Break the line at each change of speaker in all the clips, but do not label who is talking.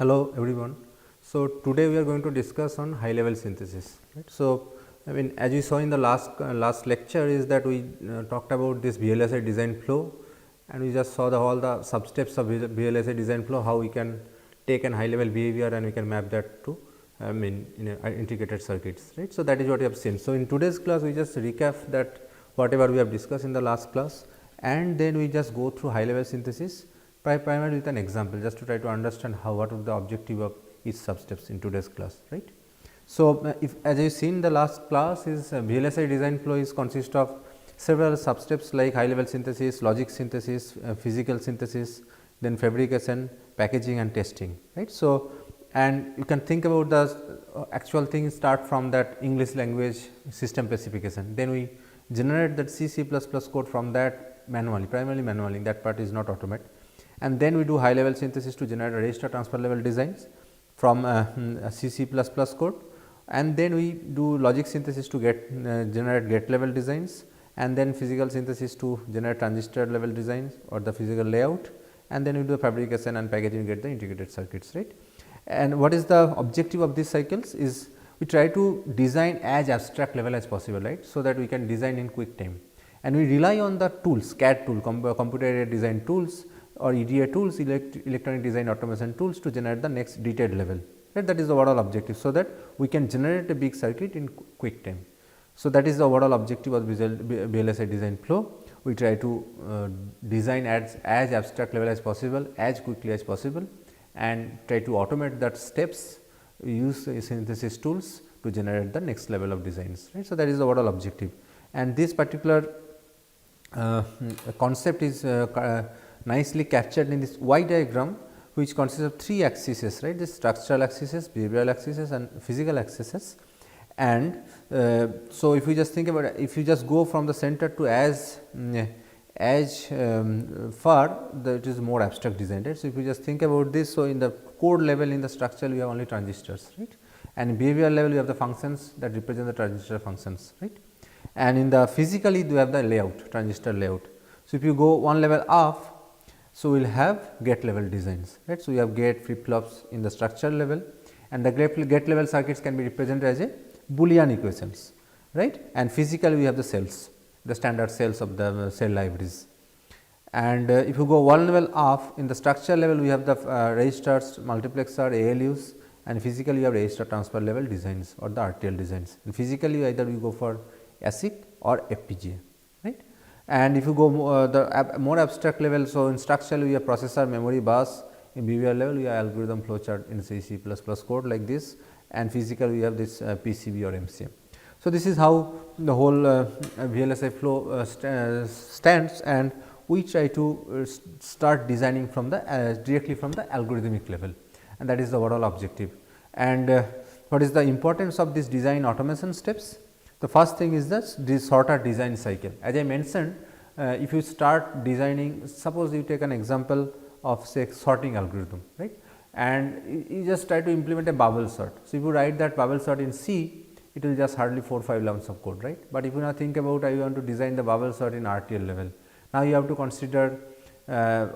Hello everyone. So, today we are going to discuss on high level synthesis. Right. So, I mean as we saw in the last lecture is that we talked about this VLSI design flow, and we just saw all the sub steps of VLSI design flow, how we can take an high level behavior and we can map that to in integrated circuits. Right. So, that is what we have seen. So, in today's class we just recap that whatever we have discussed in the last class, and then we just go through high level synthesis primarily with an example, just to try to understand what is the objective of each sub steps in today's class, right. So, if as you seen in the last class is VLSI design flow is consist of several sub steps like high level synthesis, logic synthesis, physical synthesis, then fabrication, packaging and testing, right. So, and you can think about the actual thing start from that English language system specification, then we generate that C++ code from that manually, primarily manually, that part is not automated. And then we do high level synthesis to generate register transfer level designs from C++ code, and then we do logic synthesis to generate gate level designs, and then physical synthesis to generate transistor level designs or the physical layout, and then we do fabrication and packaging to get the integrated circuits, right. And what is the objective of these cycles is we try to design as abstract level as possible, right. So, that we can design in quick time, and we rely on the tools, CAD tool, computer aided design tools, or EDA tools, electronic design automation tools, to generate the next detailed level, right. That is the overall objective. So, that we can generate a big circuit in quick time. So, that is the overall objective of VLSI design flow. We try to design as abstract level as possible, as quickly as possible, and try to automate that steps, use synthesis tools to generate the next level of designs, right. So, that is the overall objective, and this particular concept is nicely captured in this Y diagram, which consists of three axes, right. This structural axis, behavioral axis and physical axis. And so, if you just think about it, if you just go from the center to as far, it is more abstract design, right. So, if you just think about this, so in the code level, in the structure we have only transistors, right, and in behavioral level we have the functions that represent the transistor functions, right, and in the physically we have the layout, transistor layout. So, if you go one level up, so we will have gate level designs, right. So, we have gate flip flops in the structure level, and the gate level circuits can be represented as a Boolean equations, right, and physically we have the cells, the standard cells of the cell libraries. And if you go one level up, in the structure level we have the registers, multiplexer, ALUs, and physically we have register transfer level designs or the RTL designs, and physically either we go for ASIC or FPGA, right. And if you go the more abstract level, so in structural we have processor, memory, bus, in behavioral level we have algorithm flowchart in C++ code like this, and physically we have this PCB or MCM. So, this is how the whole VLSI flow stands, and we try to start designing from the directly from the algorithmic level, and that is the overall objective. And what is the importance of this design automation steps? The first thing is this sorter design cycle. As I mentioned, if you start designing, suppose you take an example of say sorting algorithm, right, and you just try to implement a bubble sort. So, if you write that bubble sort in C, it will just hardly 4 or 5 lines of code, right. But if you now think about I want to design the bubble sort in RTL level, now you have to consider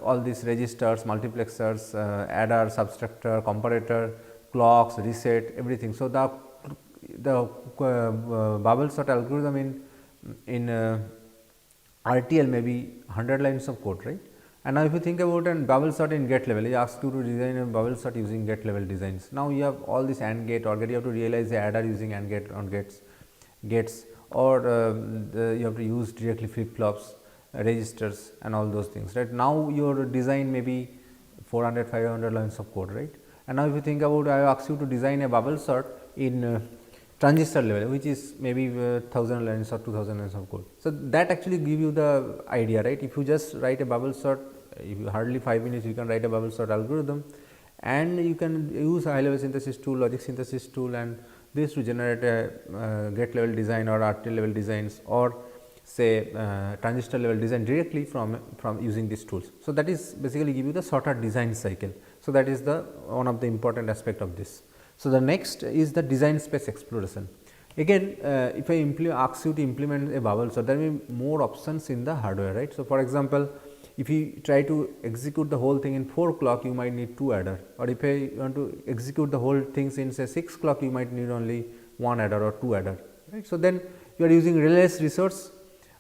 all these registers, multiplexers, adder, subtractor, comparator, clocks, reset, everything. So, the bubble sort algorithm in RTL may be 100 lines of code, right. And now, if you think about a bubble sort in gate level, it asks you to design a bubble sort using gate level designs. Now, you have all this AND gate, or you have to realize the adder using AND gate on gates, or you have to use directly flip flops, registers and all those things, right. Now, your design may be 400, 500 lines of code, right. And now, if you think about I ask you to design a bubble sort in transistor level, which is maybe 1000 lines or 2000 lines of code. So, that actually give you the idea, right. If you just write a bubble sort, if you hardly 5 minutes you can write a bubble sort algorithm, and you can use high level synthesis tool, logic synthesis tool, and this to generate a gate level design or RTL level designs, or say transistor level design directly from using these tools. So, that is basically give you the sorter design cycle. So, that is the one of the important aspect of this. So, the next is the design space exploration. Again, if I ask you to implement a bubble sort, there will be more options in the hardware, right. So, for example, if you try to execute the whole thing in 4 clock, you might need 2 adder, or if I want to execute the whole things in say 6 clock, you might need only 1 adder or 2 adder, right. So, then you are using less resource,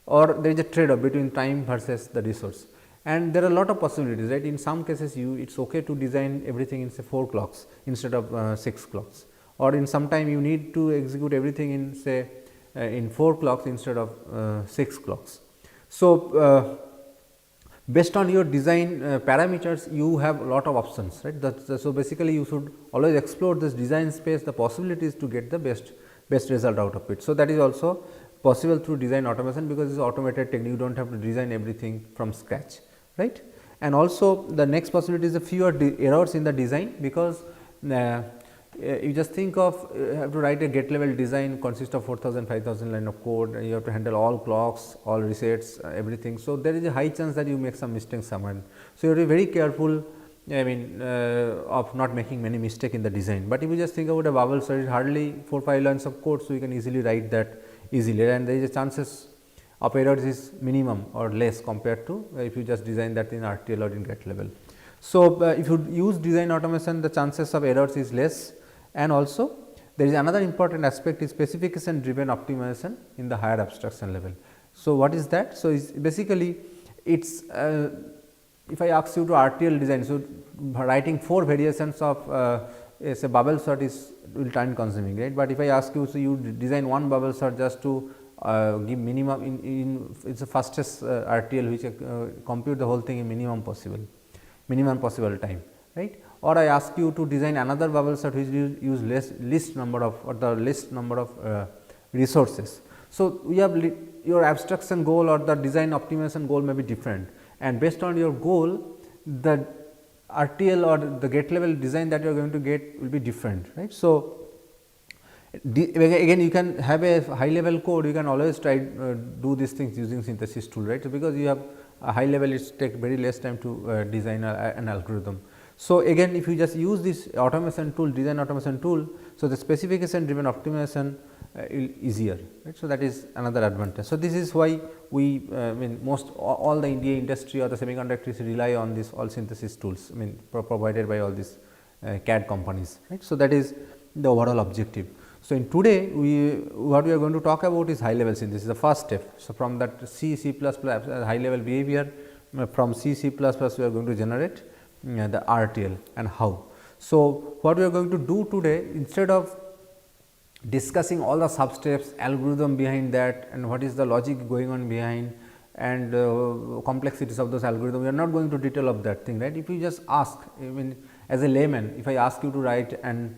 or there is a trade off between time versus the resource, and there are a lot of possibilities, right. In some cases it is okay to design everything in say 4 clocks instead of 6 clocks, or in some time you need to execute everything in say in 4 clocks instead of 6 clocks. So, based on your design parameters, you have a lot of options, right. So, basically you should always explore this design space, the possibilities to get the best result out of it. So, that is also possible through design automation, because it is automated technique, you do not have to design everything from scratch, right. And also the next possibility is the fewer errors in the design, because you just think of have to write a gate level design consists of 4000 5000 line of code, and you have to handle all clocks, all resets, everything. So, there is a high chance that you make some mistakes somewhere. So, you have to be very careful, I mean of not making many mistake in the design. But if you just think about a bubble sort, it is hardly 4-5 lines of code. So, you can easily write that easily, and there is a chances of errors is minimum or less compared to if you just design that in RTL or in gate level. So, if you use design automation, the chances of errors is less, and also there is another important aspect is specification driven optimization in the higher abstraction level. So, what is that? So, it's basically it is if I ask you to RTL design, so writing 4 variations of say bubble sort is will time consuming, right. But if I ask you, so you design one bubble sort just to give minimum in it is the fastest RTL which compute the whole thing in minimum possible time, right. Or I ask you to design another bubble sort which use least number of or the least number of resources. So, we have your abstraction goal or the design optimization goal may be different, and based on your goal, the RTL or the gate level design that you are going to get will be different, right. So, again you can have a high level code, you can always try do these things using synthesis tool, right. So, because you have a high level, it takes very less time to design an algorithm. So, again if you just use this automation tool, design automation tool, so the specification driven optimization easier, right. So, that is another advantage. So, this is why we mean most all the India industry or the semiconductors rely on this all synthesis tools, I mean provided by all these CAD companies, right. So, that is the overall objective. So, in today what we are going to talk about is high level synthesis, the first step. So, from that C++ high level behavior, from C++ we are going to generate the RTL and how. So, what we are going to do today, instead of discussing all the sub steps, algorithm behind that, and what is the logic going on behind, and complexities of those algorithms, we are not going to detail of that thing, right. If you just ask, I mean as a layman, if I ask you to write and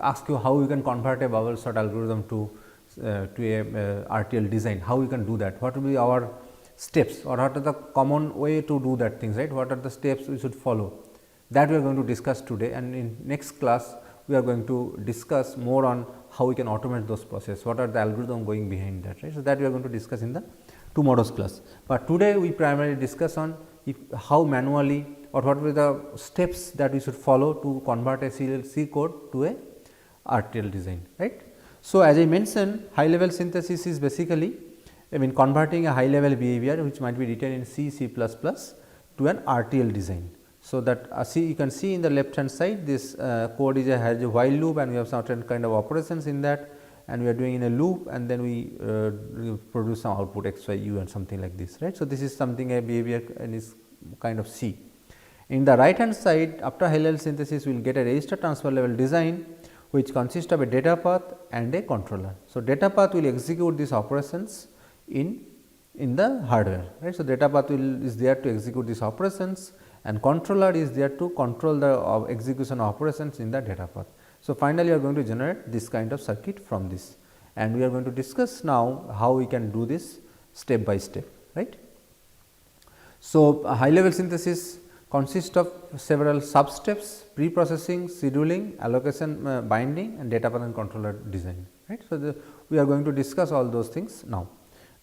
ask you how you can convert a bubble sort algorithm to a RTL design, how you can do that, what will be our steps, or what are the common way to do that things, right. What are the steps we should follow, that we are going to discuss today, and in next class we are going to discuss more on how we can automate those processes, what are the algorithm going behind that, right. So, that we are going to discuss in the tomorrow's class, but today we primarily discuss on how manually or what were the steps that we should follow to convert a C code to a RTL design, right. So, as I mentioned, high level synthesis is basically, I mean converting a high level behavior which might be written in C to an RTL design. So, that you can see in the left hand side, this code has a while loop, and we have certain kind of operations in that, and we are doing in a loop, and then we produce some output x, y, u and something like this, right. So, this is something a behavior and is kind of C. In the right hand side, after high level synthesis, we will get a register transfer level design which consists of a data path and a controller. So, data path will execute these operations in the hardware, right. So, data path is there to execute these operations, and controller is there to control the execution operations in the data path. So, finally, we are going to generate this kind of circuit from this, and we are going to discuss now how we can do this step by step, right. So, high level synthesis consists of several sub steps: pre-processing, scheduling, allocation, binding, and data path and controller design, right. So, we are going to discuss all those things now,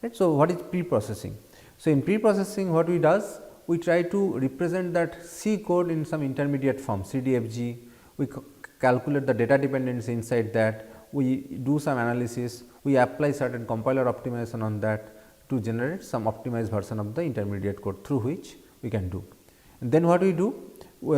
right. So, what is pre-processing? So, in pre-processing, what we does, we try to represent that C code in some intermediate form, CDFG, we calculate the data dependency inside that, we do some analysis, we apply certain compiler optimization on that to generate some optimized version of the intermediate code through which we can do. And then what we do?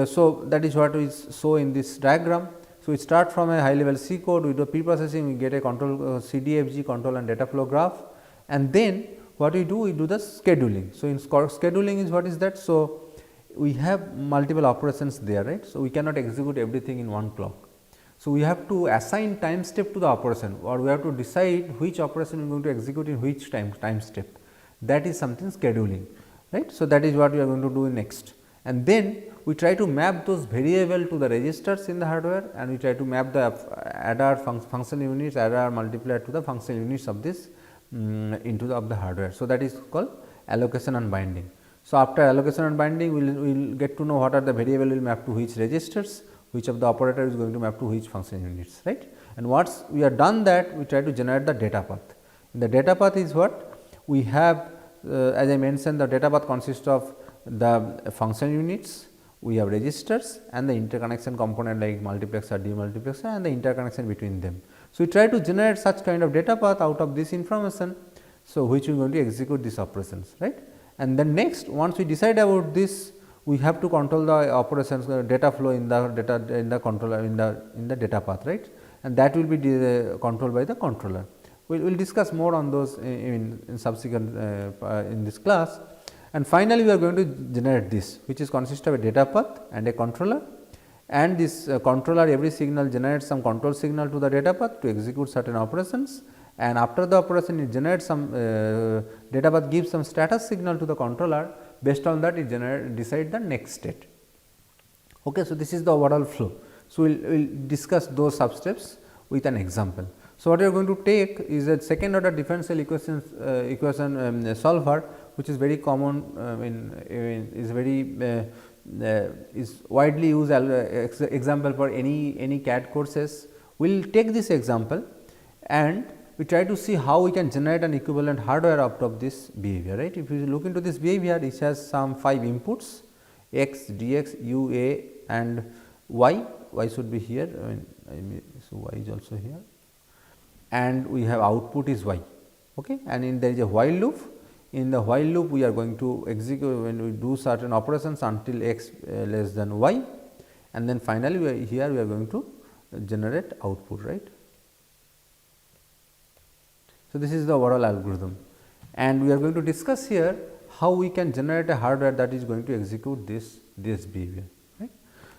So, that is what is shown in this diagram. So, we start from a high level C code, we do pre-processing, we get a control CDFG control and data flow graph, and then what we do? We do the scheduling. So, in scheduling is what is that? So, we have multiple operations there, right. So, we cannot execute everything in one clock. So, we have to assign time step to the operation, or we have to decide which operation we are going to execute in which time step. That is something scheduling, right. So, that is what we are going to do next, and then we try to map those variable to the registers in the hardware, and we try to map the adder function units, adder multiplier to the function units of this into the hardware. So, that is called allocation and binding. So, after allocation and binding, we will get to know what are the variable will map to which registers, which of the operator is going to map to which function units, right. And once we are done that, we try to generate the data path. The data path is what we have, as I mentioned, the data path consists of the function units, we have registers and the interconnection component like multiplexer, demultiplexer and the interconnection between them. So, we try to generate such kind of data path out of this information. So, which we are going to execute these operations, right. And then next, once we decide about this, we have to control the operations data flow in the controller in the data path, right, and that will be controlled by the controller. We will discuss more on those in subsequent in this class. And finally, we are going to generate this, which is consist of a data path and a controller, and this controller every signal generates some control signal to the data path to execute certain operations, and after the operation it generates some data path gives some status signal to the controller. Based on that, it decide the next state. Okay, so, this is the overall flow. So, we will discuss those sub steps with an example. So, what we are going to take is a second order differential equation solver, which is very common is widely used example for any CAD courses. We will take this example and we try to see how we can generate an equivalent hardware out of this behavior, right. If you look into this behavior, it has some 5 inputs x, dx, u, a and y. Y should be here, so y is also here, and we have output is y, okay. And in there is a while loop. In the while loop, we are going to execute when we do certain operations until x less than y, and then finally, here we are going to generate output, right. So, this is the overall algorithm, and we are going to discuss here how we can generate a hardware that is going to execute this behavior, right.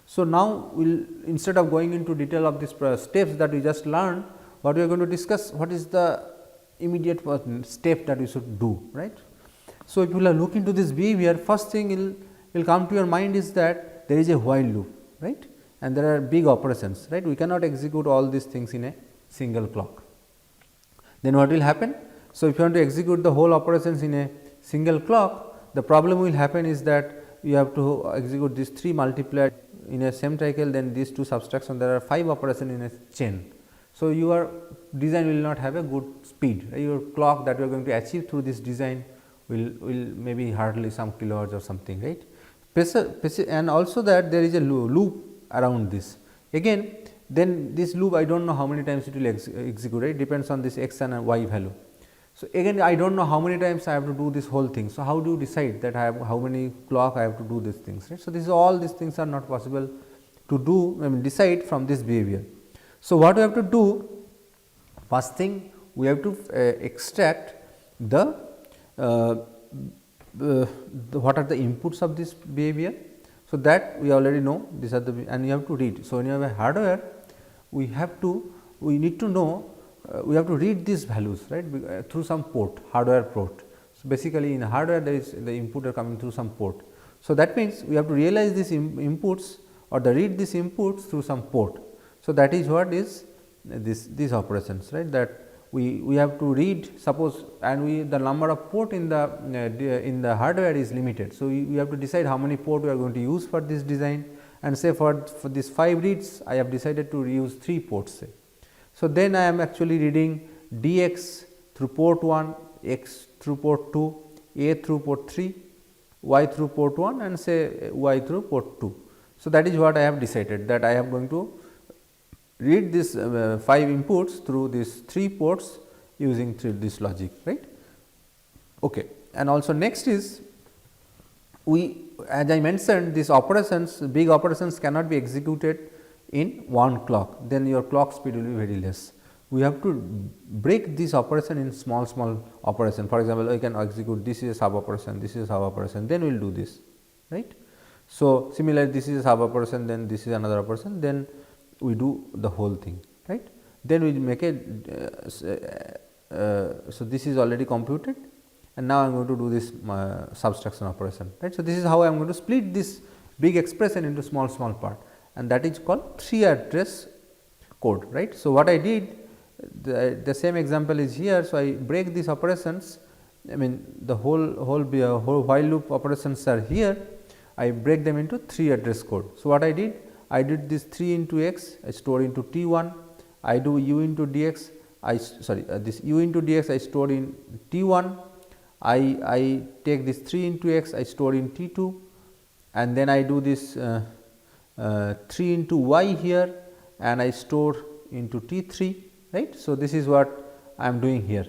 So, now we will, instead of going into detail of these steps that we just learned, what we are going to discuss what is the immediate step that we should do, right. So, if you look into this behavior, first thing will come to your mind is that there is a while loop, right, and there are big operations, right. We cannot execute all these things in a single clock. Then what will happen? So, if you want to execute the whole operations in a single clock, the problem will happen is that you have to execute these 3 multiplier in a same cycle, then these 2 subtraction, there are 5 operations in a chain. So, your design will not have a good speed, right? Your clock that you are going to achieve through this design will maybe hardly some kilohertz or something, right. And also that there is a loop around this. Again, then this loop I do not know how many times it will execute, right, depends on this x and y value. So, again I do not know how many times I have to do this whole thing. So, how do you decide that I have how many clock I have to do these things, right. So, this is all these things are not possible to do, decide from this behavior. So, what we have to do, first thing we have to extract the what are the inputs of this behavior. So, that we already know these are the, and you have to read. So, when you have a hardware, we need to know we have to read these values, right, through some port, hardware port. So, basically in hardware there is the input are coming through some port. So, that means we have to realize these inputs or the read these inputs through some port. So, that is what is these operations, right, that we have to read, suppose, and the number of port in the hardware is limited. So, we have to decide how many port we are going to use for this design, and say for this 5 reads I have decided to use 3 ports, say. So, then I am actually reading dx through port 1, x through port 2, a through port 3, y through port 1 and say y through port 2. So, that is what I have decided, that I am going to read this 5 inputs through these 3 ports using this logic, right. Okay. And also next is, we, as I mentioned, these operations, big operations cannot be executed in one clock, then your clock speed will be very less. We have to break this operation in small operation. For example, we can execute this is a sub operation, this is a sub operation, then we will do this, right. So, similarly, this is a sub operation, then this is another operation, then we do the whole thing, right. Then we make a so this is already computed, and now I am going to do this subtraction operation, right. So, this is how I am going to split this big expression into small part, and that is called 3 address code, right. So, what I did, the same example is here. So, I break these operations, I mean the whole while loop operations are here, I break them into 3 address code. So, what I did this 3 into x I store into T 1, I do u into dx, this u into dx I store in T 1, I take this 3 into x I store in T 2, and then I do this 3 into y here, and I store into T 3, right. So, this is what I am doing here,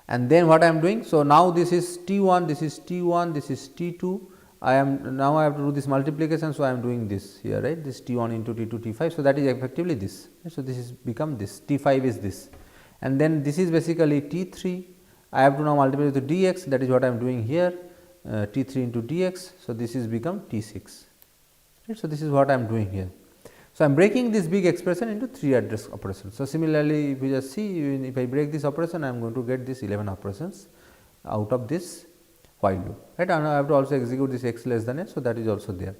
and then what I am doing. So, now this is T 1, this is T 1, this is T 2, I am now I have to do this multiplication. So, I am doing this here, right, this T 1 into T 2 T 5. So, that is effectively this, right? So, this is become this T 5 is this, and then this is basically T 3, I have to now multiply with the dx, that is what I am doing here, T 3 into dx. So, this is become T 6, right. So, this is what I am doing here. So, I am breaking this big expression into 3 address operations. So, similarly, if you just see, if I break this operation, I am going to get this 11 operations out of this while loop, right, and I have to also execute this x less than s. So, that is also there.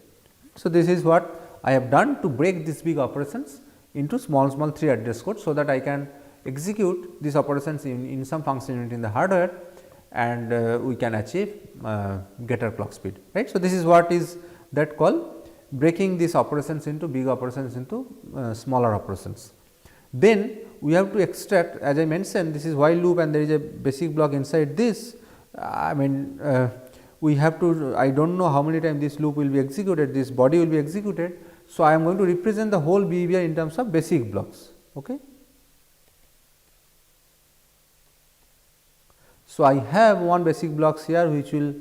So, this is what I have done to break these big operations into small 3 address code, so that I can execute these operations in some function unit in the hardware, and we can achieve greater clock speed, right. So, this is what is that called breaking these operations into big operations into smaller operations. Then we have to extract, as I mentioned, this is while loop and there is a basic block inside this. I mean we have to, I do not know how many times this loop will be executed, this body will be executed. So, I am going to represent the whole behavior in terms of basic blocks. Okay. So, I have one basic blocks here which will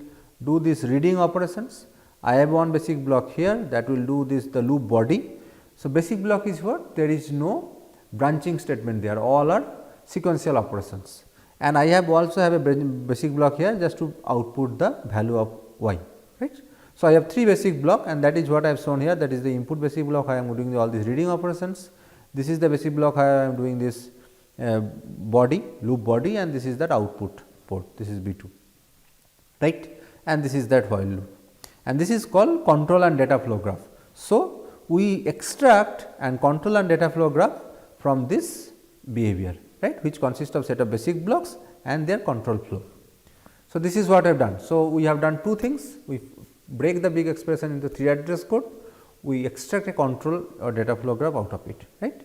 do this reading operations. I have one basic block here that will do this the loop body. So, basic block is what? There is no branching statement there, all are sequential operations, and I have also have a basic block here just to output the value of y, right. So, I have 3 basic block, and that is what I have shown here, that is the input basic block. I am doing all these reading operations. This is the basic block, I am doing this body, loop body, and this is that output port, this is B 2, right, and this is that while loop, and this is called control and data flow graph. So, we extract and control and data flow graph from this behavior, right, which consists of set of basic blocks and their control flow. So, this is what I have done. So, we have done 2 things, we break the big expression into 3 address code, we extract a control or data flow graph out of it, right,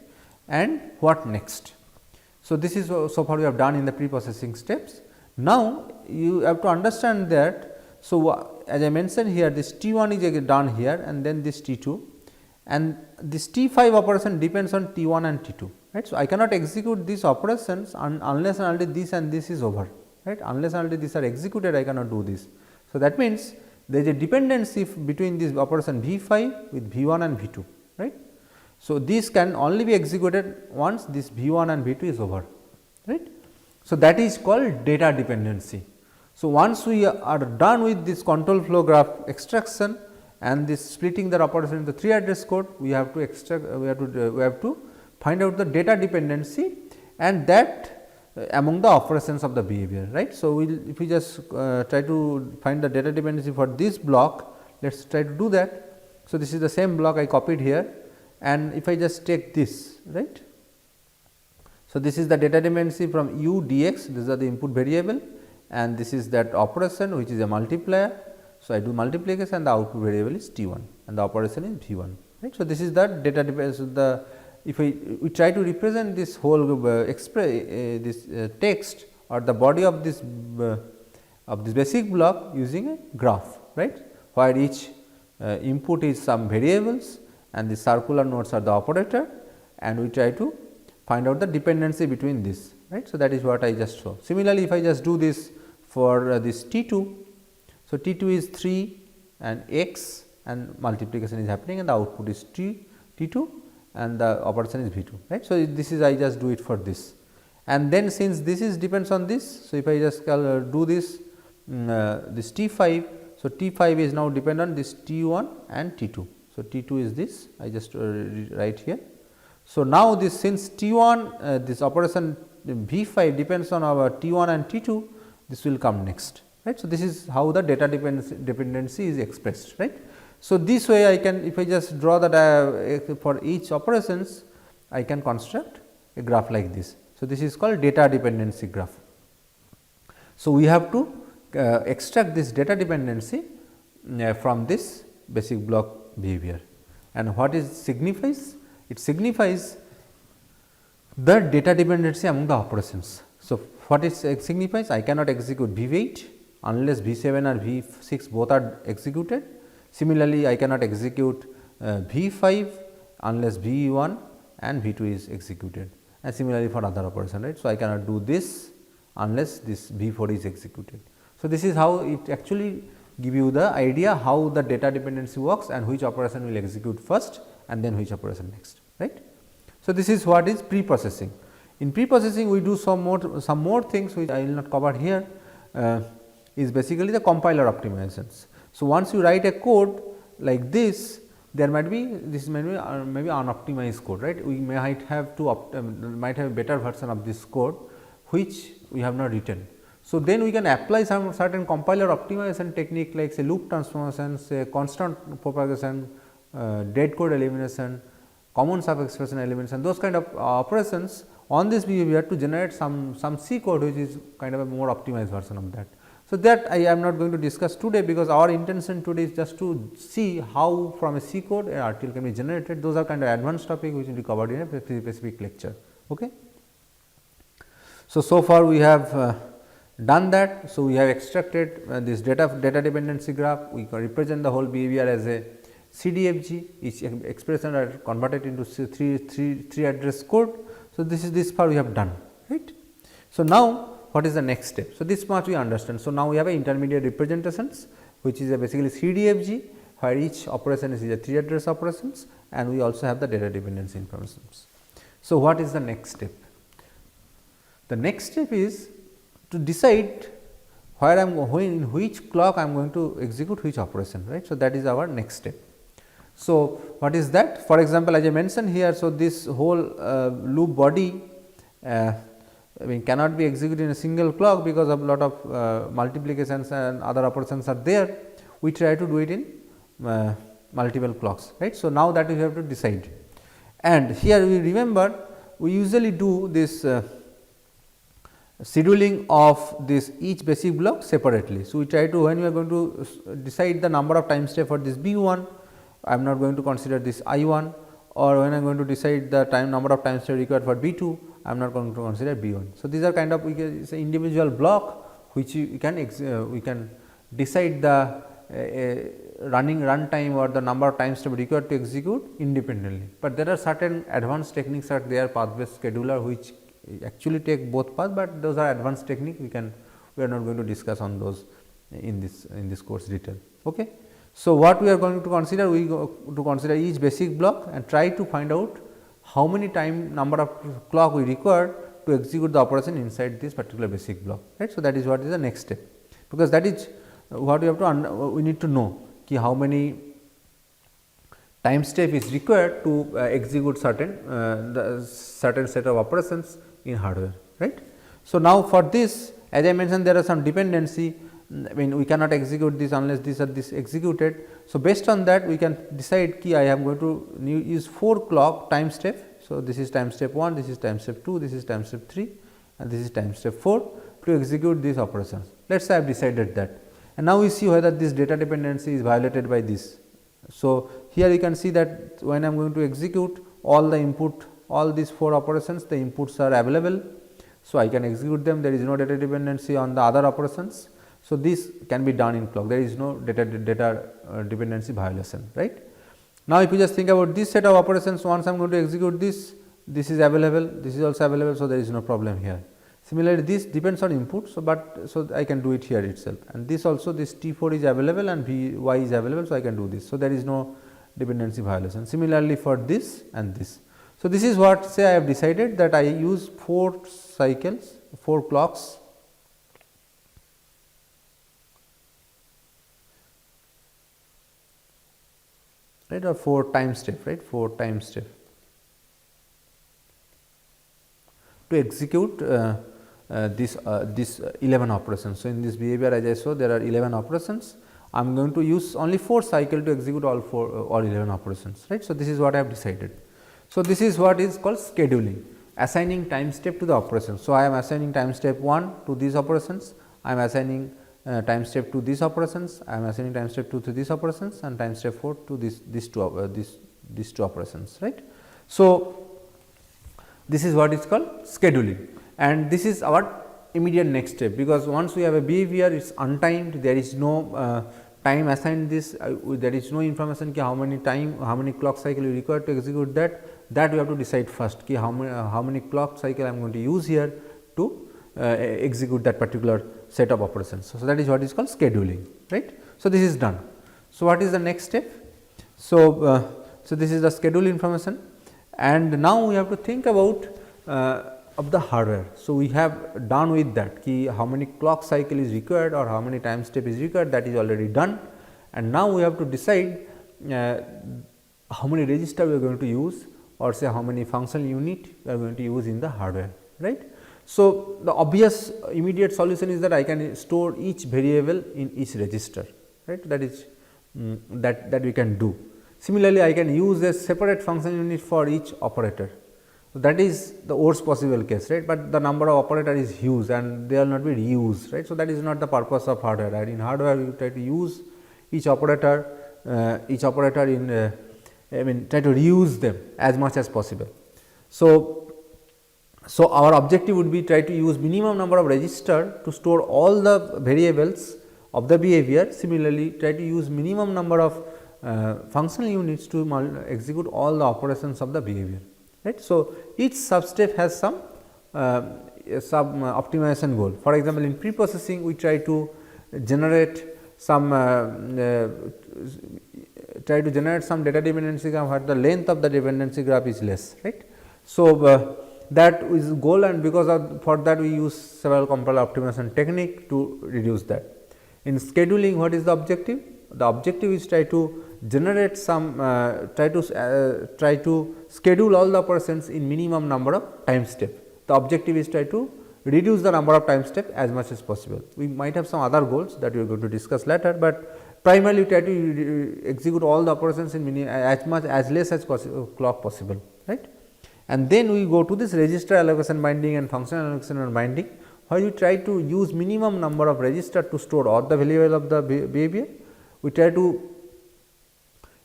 and what next. So, this is so far we have done in the pre-processing steps. Now, you have to understand that. So, as I mentioned here, this T 1 is done here, and then this T 2, and this T 5 operation depends on T 1 and T 2, right. So, I cannot execute these operations unless and until this and this is over, right, unless and until these are executed I cannot do this. So, that means there is a dependency between this operation V 5 with V 1 and V 2, right. So, this can only be executed once this V 1 and V 2 is over, right. So, that is called data dependency. So, once we are done with this control flow graph extraction and this splitting the operation into 3 address code, we have to extract, we have to find out the data dependency, and that among the operations of the behavior, right. So, if we just try to find the data dependency for this block, let us try to do that. So, this is the same block I copied here, and if I just take this, right. So, this is the data dependency from u dx, these are the input variable, and this is that operation which is a multiplier. So, I do multiplication and the output variable is T 1 and the operation is V 1, right. So, this is that data dependency. So, the if we try to represent this whole this text or the body of this basic block using a graph, right, where each input is some variables and the circular nodes are the operator, and we try to find out the dependency between this, right. So, that is what I just show. Similarly, if I just do this for this T2, so T2 is 3 and x and multiplication is happening and the output is T2 and the operation is V2, right. So, this is I just do it for this, and then since this is depends on this. So, if I just do this this T5, so T5 is now depend on this T1 and T2. So, T2 is this, I just write here. So, now this since T1 this operation V5 depends on our T1 and T2, this will come next, right. So, this is how the data dependency is expressed, right. So, this way I can, if I just draw that for each operations, I can construct a graph like this. So, this is called data dependency graph. So, we have to extract this data dependency from this basic block behavior, and what is signifies? It signifies the data dependency among the operations. So, what it signifies? I cannot execute V8 unless V7 or V6 both are executed. Similarly, I cannot execute V5 unless V1 and V2 is executed, and similarly for other operation, right. So, I cannot do this unless this V4 is executed. So, this is how it actually give you the idea how the data dependency works and which operation will execute first and then which operation next, right. So, this is what is pre-processing. In pre-processing, we do some more things which I will not cover here, is basically the compiler optimizations. So, once you write a code like this, there might be maybe unoptimized code, right. We might have might have a better version of this code which we have not written. So, then we can apply some certain compiler optimization technique like say loop transformation, say constant propagation, dead code elimination, common sub expression elimination, those kind of operations on this behavior to generate some C code which is kind of a more optimized version of that. So, that I am not going to discuss today, because our intention today is just to see how from a C code an RTL can be generated. Those are kind of advanced topic which will be covered in a specific lecture. Okay. So far we have done that. So, we have extracted this data dependency graph. We can represent the whole behavior as a CDFG, each expression are converted into three address code. So, this part we have done, right. So, now what is the next step? So, this much we understand. So, now we have a intermediate representations which is a basically CDFG, where each operation is a 3 address operations, and we also have the data dependency informations. So, what is the next step? The next step is to decide where I am in which clock I am going to execute which operation, right. So, that is our next step. So, what is that? For example, as I mentioned here, so this whole loop body cannot be executed in a single clock because of lot of multiplications and other operations are there. We try to do it in multiple clocks, right. So, now that we have to decide, and here we remember we usually do this scheduling of this each basic block separately. So, we try to, when we are going to decide the number of time step for this B1, I am not going to consider this I1, or when I am going to decide the number of time step required for B2, I am not going to consider B1. So, these are kind of we can say individual block which we can decide the running runtime or the number of time step required to execute independently, but there are certain advanced techniques are there, path based scheduler, which actually take both paths, but those are advanced technique we are not going to discuss on those in this course detail. Okay. So, what we are going to consider, we go to consider each basic block and try to find out how many number of clock we require to execute the operation inside this particular basic block, right. So, that is what is the next step, because that is what we have to we need to know how many time step is required to execute certain set of operations in hardware, right. So, now for this, as I mentioned, there are some dependency. We cannot execute this unless this or this executed. So, based on that we can decide I am going to use 4 clock time step. So, this is time step 1, this is time step 2, this is time step 3 and this is time step 4 to execute these operations. Let us say I have decided that, and now we see whether this data dependency is violated by this. So, here you can see that when I am going to execute all the input, all these 4 operations, the inputs are available. So, I can execute them, there is no data dependency on the other operations. So, this can be done in clock, there is no data dependency violation, right. Now, if you just think about this set of operations, once I am going to execute this is available, this is also available. So, there is no problem here. Similarly, this depends on input. So, but so I can do it here itself, and this also this T4 is available and Vy is available. So, I can do this. So, there is no dependency violation. Similarly, for this and this. So, this is what say I have decided that I use 4 cycles, 4 clocks, right, or 4 time step, right, 4 time step to execute this 11 operations. So, in this behavior as I saw there are 11 operations. I am going to use only 4 cycle to execute all 11 operations, right. So, this is what I have decided. So, this is what is called scheduling, assigning time step to the operations. So, I am assigning time step 1 to these operations, I am assigning time step to these operations, I am assigning time step 2 to these operations and time step 4 to these two operations, right. So, this is what is called scheduling, and this is our immediate next step, because once we have a behavior it is untimed, there is no time assigned this, there is no information ki how many clock cycle you require to execute that we have to decide first ki how many clock cycle I am going to use here to execute that particular set of operations. So, that is what is called scheduling, right. So, this is done. So, what is the next step? So, so this is the schedule information, and now we have to think about of the hardware. So, we have done with that ki how many clock cycle is required or how many time step is required, that is already done, and now we have to decide how many register we are going to use, or say how many functional unit we are going to use in the hardware, right. So, the obvious immediate solution is that I can store each variable in each register, right, that is that we can do. Similarly, I can use a separate function unit for each operator. So, that is the worst possible case, right, but the number of operator is huge and they will not be reused, right. So, that is not the purpose of hardware, right. In hardware you try to use each operator in try to reuse them as much as possible. So, our objective would be try to use minimum number of register to store all the variables of the behavior. Similarly, try to use minimum number of functional units to execute all the operations of the behavior, right. So, each substep has some optimization goal. For example, in preprocessing we try to generate some data dependency graph where the length of the dependency graph is less, right. So, that is goal, and because for that we use several compiler optimization technique to reduce that. In scheduling, what is the objective? The objective is try to generate some try to schedule all the operations in minimum number of time step. The objective is try to reduce the number of time step as much as possible. We might have some other goals that we are going to discuss later, but primarily try to execute all the operations in as less as clock possible, right. And then we go to this register allocation binding and functional allocation and binding, where you try to use minimum number of register to store all the variable of the behavior. We try to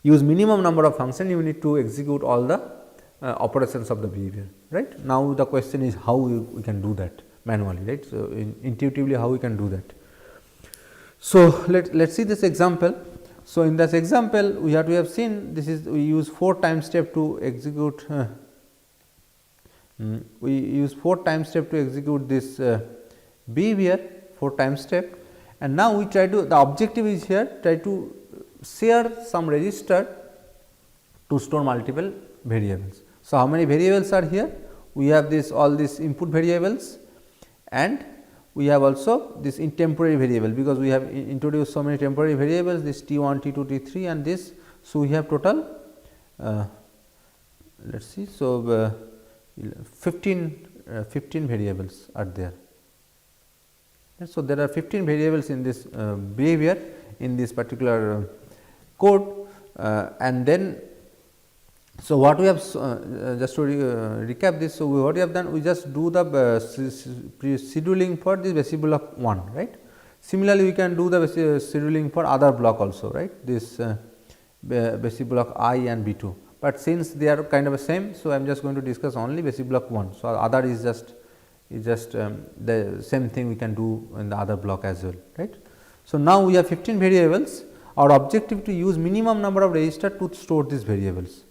use minimum number of function unit to execute all the operations of the behavior, right. Now, the question is how we can do that manually, right. So, intuitively how we can do that. So, let us see this example. So, in this example we have seen this is we use 4 time step to execute this behavior, 4 time step, and now we try to, the objective is here try to share some register to store multiple variables. So, how many variables are here? We have this all these input variables, and we have also this in temporary variable, because we have introduced so many temporary variables, this T1, T2, T3 and this. So, we have total let us see. So, 15 variables are there. So, there are 15 variables in this behavior in this particular code, and then so what we have just to recap this. So, what we have done, we just do the scheduling for this basic block 1, right. Similarly, we can do the scheduling for other block also, right, this basic block I and B2. But since they are kind of the same, so I am just going to discuss only basic block 1. So, other is just the same thing we can do in the other block as well, right. So, now we have 15 variables. Our objective to use minimum number of register to store these variables,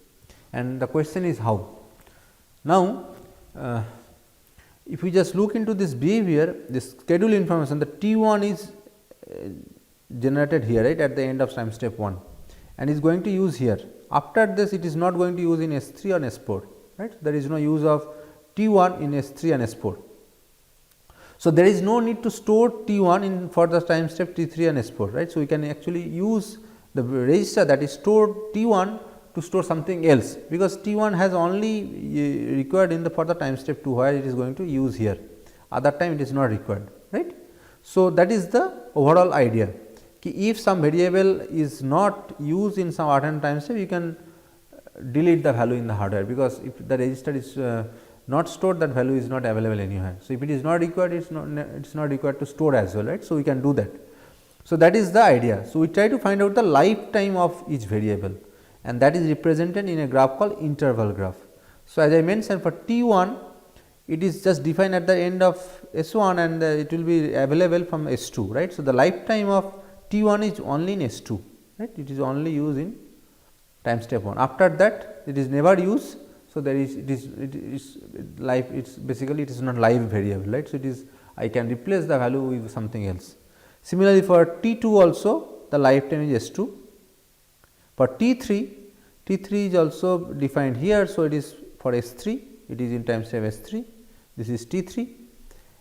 and the question is how. Now, if we just look into this behavior, this schedule information, the T1 is generated here, right, at the end of time step 1, and is going to use here. After this, it is not going to use in S3 or S4, right. There is no use of T1 in S3 and S4. So, there is no need to store T1 in for the time step T3 and S4, right. So, we can actually use the register that is stored T1 to store something else, because T1 has only required in the for the time step 2, where it is going to use here, other time it is not required, right. So, that is the overall idea. If some variable is not used in some certain time step, you can delete the value in the hardware, because if the register is not stored, that value is not available anywhere. So, if it is not required, it is not required to store as well, right. So, we can do that. So, that is the idea. So, we try to find out the lifetime of each variable, and that is represented in a graph called interval graph. So, as I mentioned, for T1, it is just defined at the end of S1 and it will be available from S2, right. So, the lifetime of T1 is only in S2, right. It is only used in time step 1. After that, it is never used. So, there is it is live, it is basically it is not live variable, right. So, it is I can replace the value with something else. Similarly, for T2 also the lifetime is S2. For T3, T3 is also defined here. So, it is for S3, it is in time step S3, this is T3,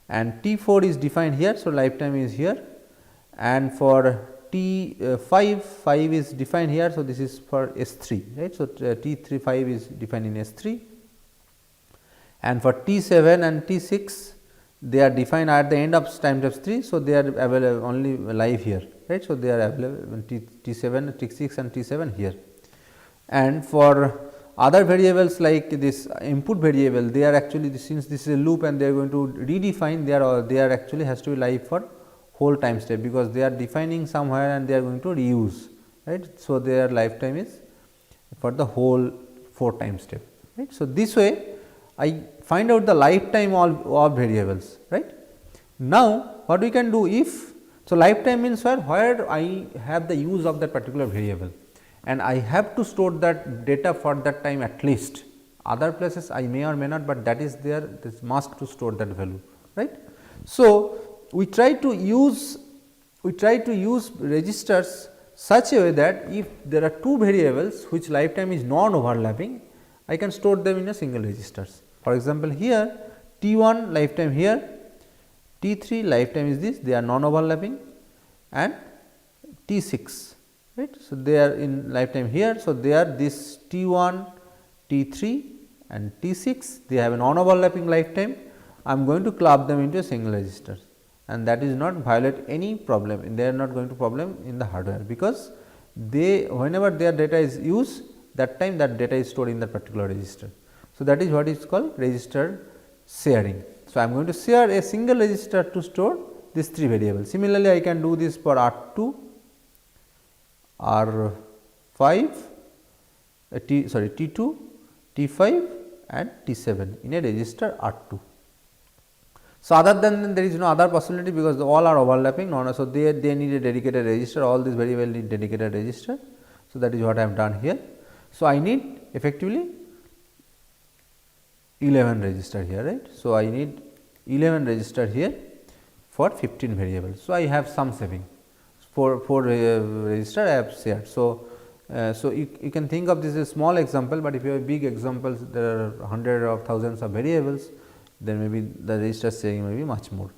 and T4 is defined here. So, lifetime is here, and for T5, 5 is defined here. So, this is for S3, right. So, T3 5 is defined in S3, and for T7 and T6 they are defined at the end of time step 3. So, they are available only live here, right. So, they are available in T7, T6 and T7 here, and for other variables like this input variable, they are actually since this is a loop and they are going to redefine, they are actually has to be live for whole time step, because they are defining somewhere and they are going to reuse, right. So, their lifetime is for the whole 4 time step, right. So, this way I find out the lifetime of variables, right. Now, what we can do if, so lifetime means where I have the use of that particular variable, and I have to store that data for that time at least. Other places I may or may not, but that is there, this must to store that value, right. So, we try to use registers such a way that if there are 2 variables which lifetime is non overlapping, I can store them in a single registers. For example, here T1 lifetime here, T3 lifetime is this, they are non overlapping, and T6, right. So, they are in lifetime here. So, they are this T1, T3 and T6, they have a non overlapping lifetime. I am going to club them into a single register, and that is not violate any problem, they are not going to problem in the hardware, because they whenever their data is used, that time that data is stored in that particular register. So, that is what is called register sharing. So, I am going to share a single register to store these 3 variables. Similarly, I can do this for R2, R5, T2, T5 and T7 in a register R2. So, other than there is no other possibility, because all are overlapping. So, they need a dedicated register, all these variables need dedicated register. So, that is what I have done here. So, I need effectively 11 register here, right. So, I need 11 register here for 15 variables. So, I have some saving, 4 register I have shared. So, you can think of this as a small example, but if you have big examples, there are hundreds of thousands of variables, then maybe the register sharing may be much more.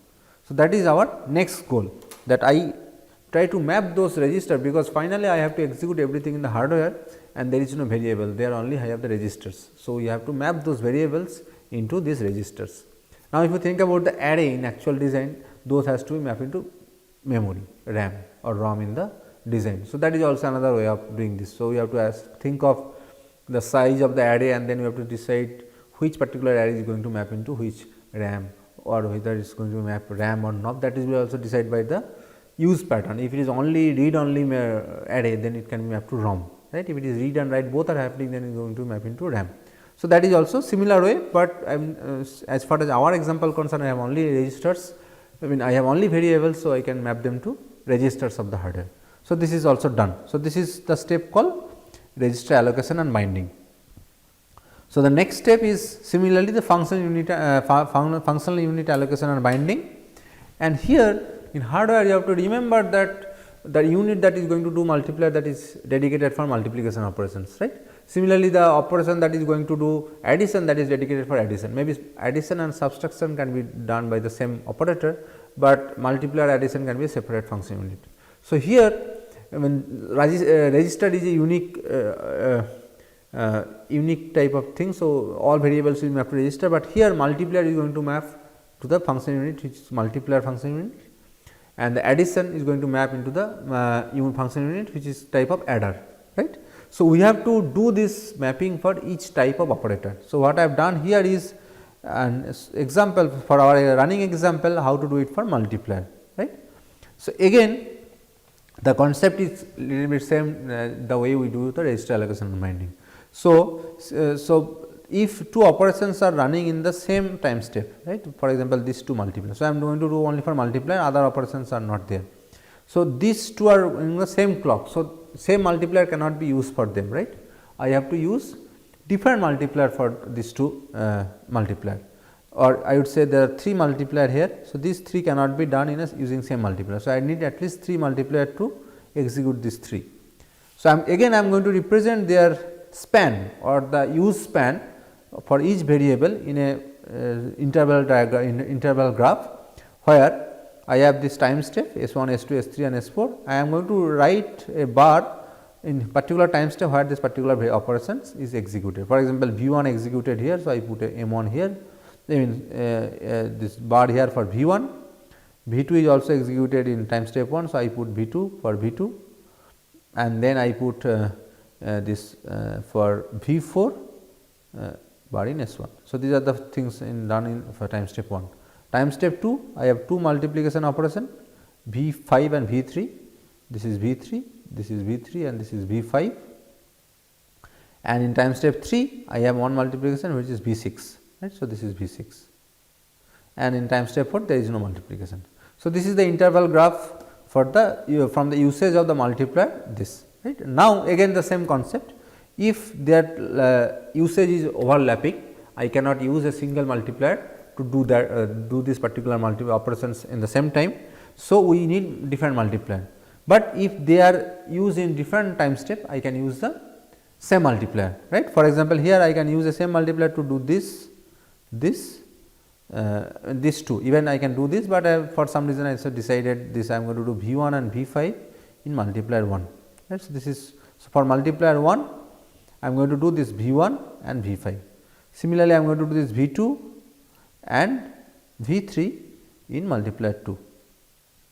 So, that is our next goal, that I try to map those registers, because finally, I have to execute everything in the hardware and there is no variable, there only I have the registers. So, you have to map those variables into these registers. Now, if you think about the array in actual design, those has to be mapped into memory, RAM or ROM in the design. So, that is also another way of doing this. So, you have to think of the size of the array, and then you have to decide which particular array is going to map into which RAM, or whether it is going to map RAM or not. That is also decided by the use pattern. If it is only read only array, then it can be mapped to ROM, right. If it is read and write both are happening, then it is going to map into RAM. So, that is also similar way, but as far as our example concerned, I have only registers, I have only variables. So, I can map them to registers of the hardware. So, this is also done. So, this is the step called register allocation and binding. So, the next step is similarly the functional unit allocation and binding, and here in hardware you have to remember that the unit that is going to do multiplier, that is dedicated for multiplication operations, right. Similarly, the operation that is going to do addition, that is dedicated for addition. Maybe addition and subtraction can be done by the same operator, but multiplier addition can be a separate function unit. So, here when register is a unique type of thing. So, all variables will map to register, but here multiplier is going to map to the function unit, which is multiplier function unit, and the addition is going to map into the function unit, which is type of adder, right. So, we have to do this mapping for each type of operator. So, what I have done here is an example for our running example, how to do it for multiplier, right. So, again the concept is little bit same the way we do the register allocation and binding. So, if two operations are running in the same time step, right, for example, these two multipliers. So, I am going to do only for multiplier, other operations are not there. So, these two are in the same clock. So, same multiplier cannot be used for them, right. I have to use different multiplier for these two multiplier, or I would say there are 3 multiplier here. So, these 3 cannot be done in using same multiplier. So, I need at least 3 multiplier to execute these 3. So, I am going to represent their span or the use span for each variable in a interval diagram, in interval graph, where I have this time step S1, S2, S3 and S4. I am going to write a bar in particular time step where this particular operations is executed. For example, V1 executed here. So, I put a M1 here, this bar here for V1, V2 is also executed in time step 1. So, I put V2 for V2, and then I put this for V4 bar in S1. So, these are the things done in for time step 1. Time step 2, I have 2 multiplication operation V5 and V3, this is V3, this is V3 and this is V5, and in time step 3, I have one multiplication which is V6, right. So, this is V6, and in time step 4 there is no multiplication. So, this is the interval graph for the from the usage of the multiplier this, right. Now, again the same concept, if their usage is overlapping, I cannot use a single multiplier to do that do this particular multiplier operations in the same time. So, we need different multiplier, but if they are used in different time step, I can use the same multiplier, right. For example, here I can use the same multiplier to do this, this two, even I can do this, but for some reason I decided this I am going to do V1 and V5 in multiplier 1, right. So, this is for multiplier 1, I am going to do this V1 and V5. Similarly, I am going to do this V2 and V3 in multiplier 2,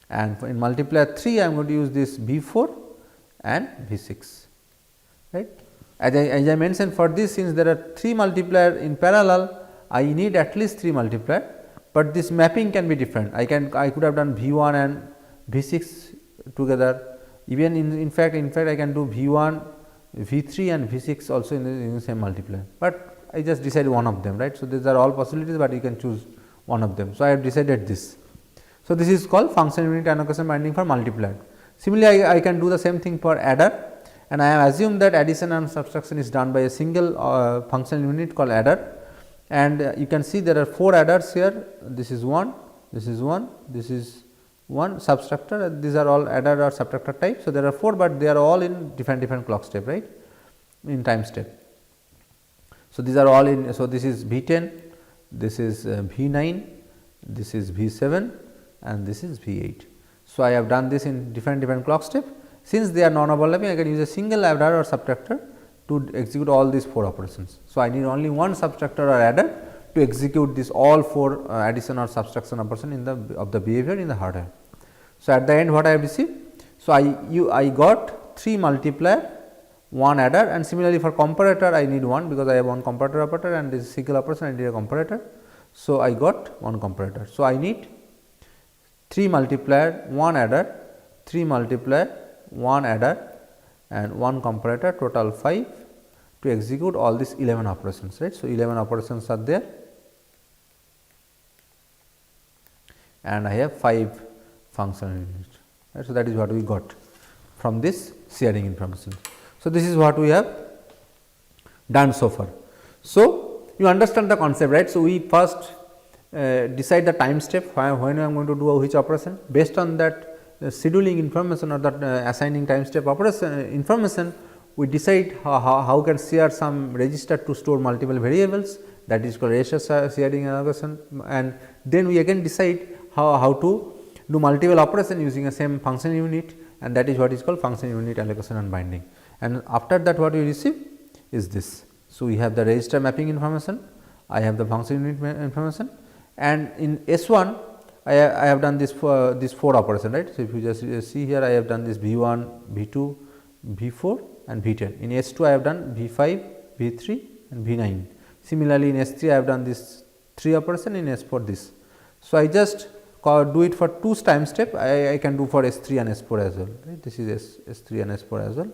and in multiplier 3 I am going to use this V4 and V6, right. As I mentioned, for this, since there are 3 multiplier in parallel, I need at least 3 multiplier, but this mapping can be different. I could have done V1 and V6 together, even in fact I can do V1, V3 and V6 also in the same multiplier, but I just decided one of them, right. So, these are all possibilities, but you can choose one of them. So, I have decided this. So, this is called function unit allocation binding for multiplier. Similarly, I can do the same thing for adder, and I have assumed that addition and subtraction is done by a single function unit called adder, and you can see there are 4 adders here. This is 1, this is 1, this is 1 subtractor, and these are all adder or subtractor type. So, there are 4, but they are all in different clock step, right, in time step. So, these are all in. So, this is V10, this is V9, this is V7 and this is V8. So, I have done this in different clock step. Since they are non-overlapping, I can use a single adder or subtractor to execute all these 4 operations. So, I need only one subtractor or adder to execute this all 4 addition or subtraction operation in the behavior in the hardware. So, at the end what I have received? So, I got 3 multiplier, 1 adder, and similarly for comparator I need 1, because I have one comparator operator and this single operation I need a comparator. So, I got 1 comparator. So, I need 3 multiplier, 1 adder, 3 multiplier, 1 adder and 1 comparator, total 5 to execute all these 11 operations, right. So, 11 operations are there and I have 5 functional units, right. So, that is what we got from this sharing information. So, this is what we have done so far. So, you understand the concept, right. So, we first decide the time step when I am going to do which operation. Based on that scheduling information or that assigning time step operation information, we decide how can share some register to store multiple variables, that is called register sharing allocation, and then we again decide how to do multiple operation using a same function unit, and that is what is called function unit allocation and binding. And after that what we receive is this. So, we have the register mapping information, I have the function unit information, and in S1 I have done this for this 4 operation, right. So, if you just see here, I have done this V1, V2, V4 and V10. In S2 I have done V5, V3 and V9. Similarly, in S3 I have done this 3 operation, in S4 this. So, I just do it for 2 time step, I can do for S3 and S4 as well, right. This is S3 and S4 as well.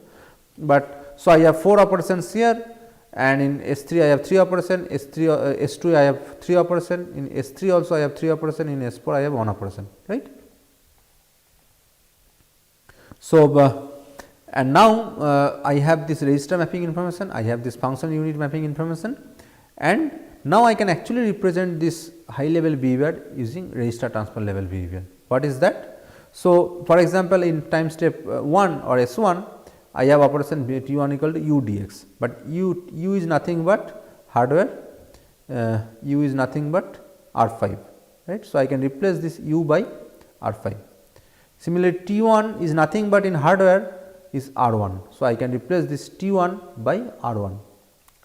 But so, I have 4 operations here, and in S3 I have 3 operation, S2 I have 3 operation, in S3 also I have 3 operation, in S4 I have 1 operation, right. So, and now I have this register mapping information, I have this function unit mapping information, and now I can actually represent this high level behavior using register transfer level behavior. What is that? So, for example, in time step 1 or S1, I have operation T1 equal to u dx, but u is nothing but hardware, u is nothing but R5, right. So, I can replace this u by R5. Similarly, T1 is nothing but in hardware is R1. So, I can replace this T1 by R1,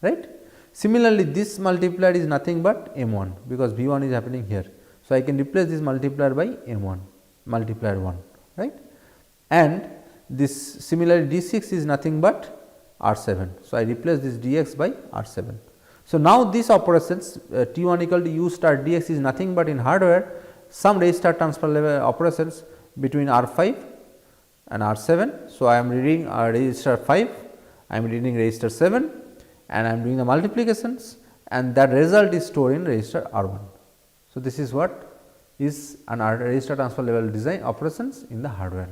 right. Similarly, this multiplier is nothing but M1, because V1 is happening here. So, I can replace this multiplier by M1 multiplier 1, right, and this similarly D6 is nothing but R7. So, I replace this dx by R7. So, now these operations T1 equal to u star dx is nothing but in hardware some register transfer level operations between R5 and R7. So, I am reading register 5, I am reading register 7, and I am doing the multiplications, and that result is stored in register R1. So, this is what is an register transfer level design operations in the hardware.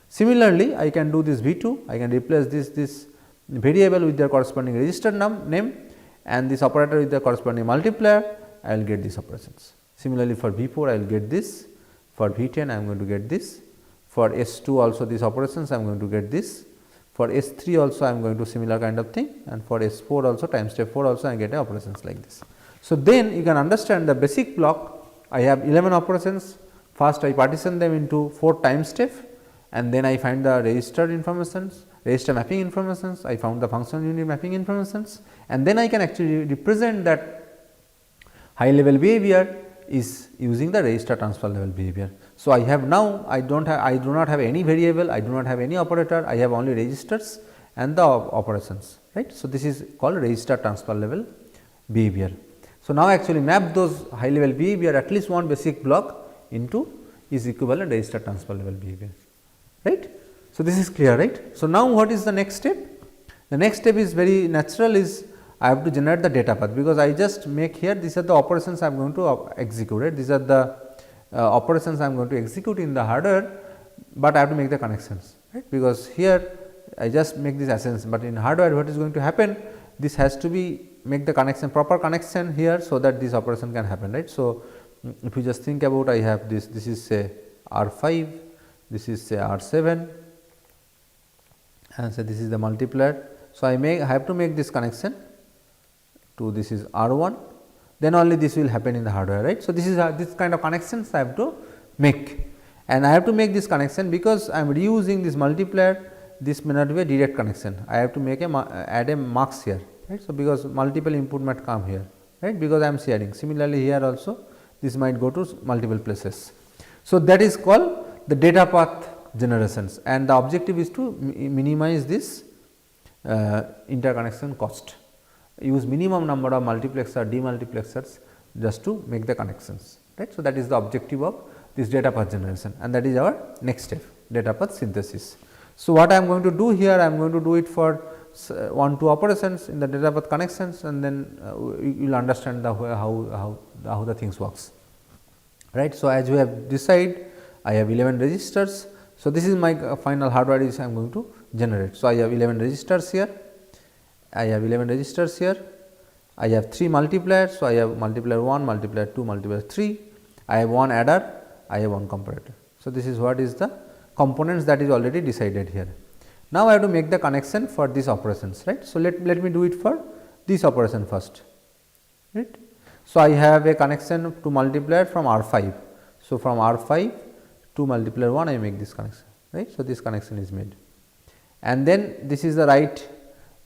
Similarly, I can do this V2, I can replace this variable with their corresponding register name, and this operator with the corresponding multiplier, I will get these operations. Similarly, for V4 I will get this, for V10 I am going to get this, for S2 also these operations I am going to get this, for S3 also I am going to similar kind of thing, and for S4 also time step 4 also I get operations like this. So, then you can understand the basic block. I have 11 operations, first I partition them into 4 time step, and then I find the register informations, register mapping informations, I found the function unit mapping informations, and then I can actually represent that high level behavior is using the register transfer level behavior. So, I have now I do not have any variable, I do not have any operator, I have only registers and the operations, right. So, this is called register transfer level behavior. So, now actually map those high level behavior, at least one basic block into is equivalent register transfer level behavior, right. So, this is clear, right. So, now what is the next step? The next step is very natural, is I have to generate the data path, because I just make here these are the operations I am going to execute, right. These are the operations I am going to execute in the hardware, but I have to make the connections, right, because here I just make this assumptions, but in hardware what is going to happen, this has to be make the connection proper connection here, so that this operation can happen, right. So, if you just think about, I have this is say R5, this is say R7, and so this is the multiplier. So, I have to make this connection to this is R1, then only this will happen in the hardware, right. So, this is this kind of connections I have to make, and I have to make this connection because I am reusing this multiplier, this may not be a direct connection, I have to make add a mux here, right. So, because multiple input might come here, right, because I am sharing. Similarly, here also this might go to multiple places. So, that is called the data path generations, and the objective is to minimize this interconnection cost, use minimum number of multiplexer demultiplexers just to make the connections, right. So, that is the objective of this data path generation, and that is our next step, data path synthesis. So, what I am going to do here, I am going to do it for 1-2 operations in the data path connections, and then you will understand the how the things works, right. So, as we have decided, I have 11 registers. So, this is my final hardware is I am going to generate. So, I have 11 registers here, I have 11 registers here. I have 3 multipliers. So, I have multiplier 1, multiplier 2, multiplier 3, I have 1 adder, I have 1 comparator. So, this is what is the components that is already decided here. Now, I have to make the connection for these operations, right. So, let me do it for this operation first, right. So, I have a connection to multiplier from R 5. So, from R 5 to multiplier 1 I make this connection, right. So, this connection is made, and then this is the right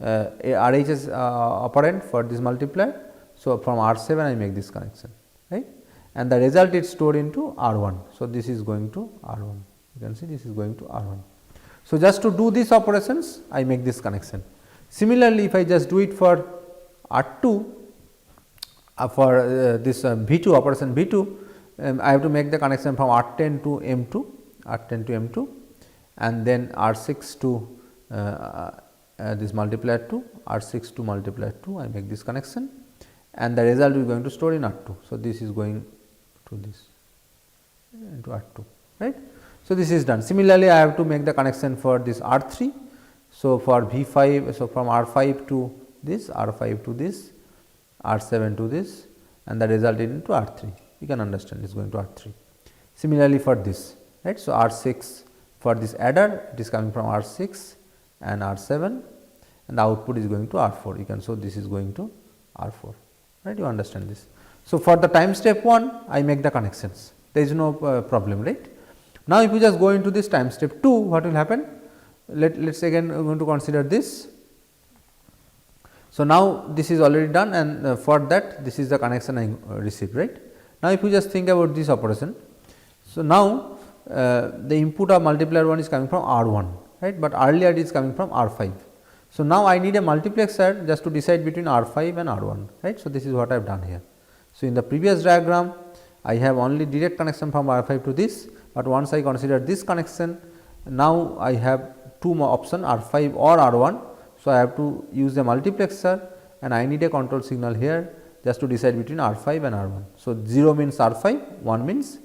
RHS operand for this multiplier. So, from R 7 I make this connection, right, and the result is stored into R 1. So, this is going to R 1, you can see this is going to R 1. So, just to do these operations I make this connection. Similarly, if I just do it for R 2 for this V 2 operation V 2, I have to make the connection from R 10 to M 2, R 10 to M 2, and then R 6 to this multiplier 2, R 6 to multiplier 2 I make this connection, and the result is going to store in R 2. So, this is going to this into R 2, right. So, this is done. Similarly, I have to make the connection for this R 3. So, for V 5, so from R 5 to this, R 5 to this, R 7 to this, and the result is into R 3. You can understand it is going to R 3. Similarly, for this, right. So, R 6 for this adder, it is coming from R 6 and R 7, and the output is going to R 4. You can, so this is going to R 4, right. You understand this. So, for the time step 1, I make the connections, there is no problem, right. Now, if you just go into this time step 2, what will happen? Let us again going to consider this. So, now this is already done, and for that this is the connection I received, right. Now, if you just think about this operation. So, now the input of multiplier 1 is coming from R 1, right, but earlier it is coming from R 5. So, now I need a multiplexer just to decide between R 5 and R 1, right. So, this is what I have done here. So, in the previous diagram I have only direct connection from R 5 to this, but once I consider this connection, now I have two more options, R 5 or R 1. So, I have to use a multiplexer, and I need a control signal here just to decide between R 5 and R 1. So, 0 means R 5, 1 means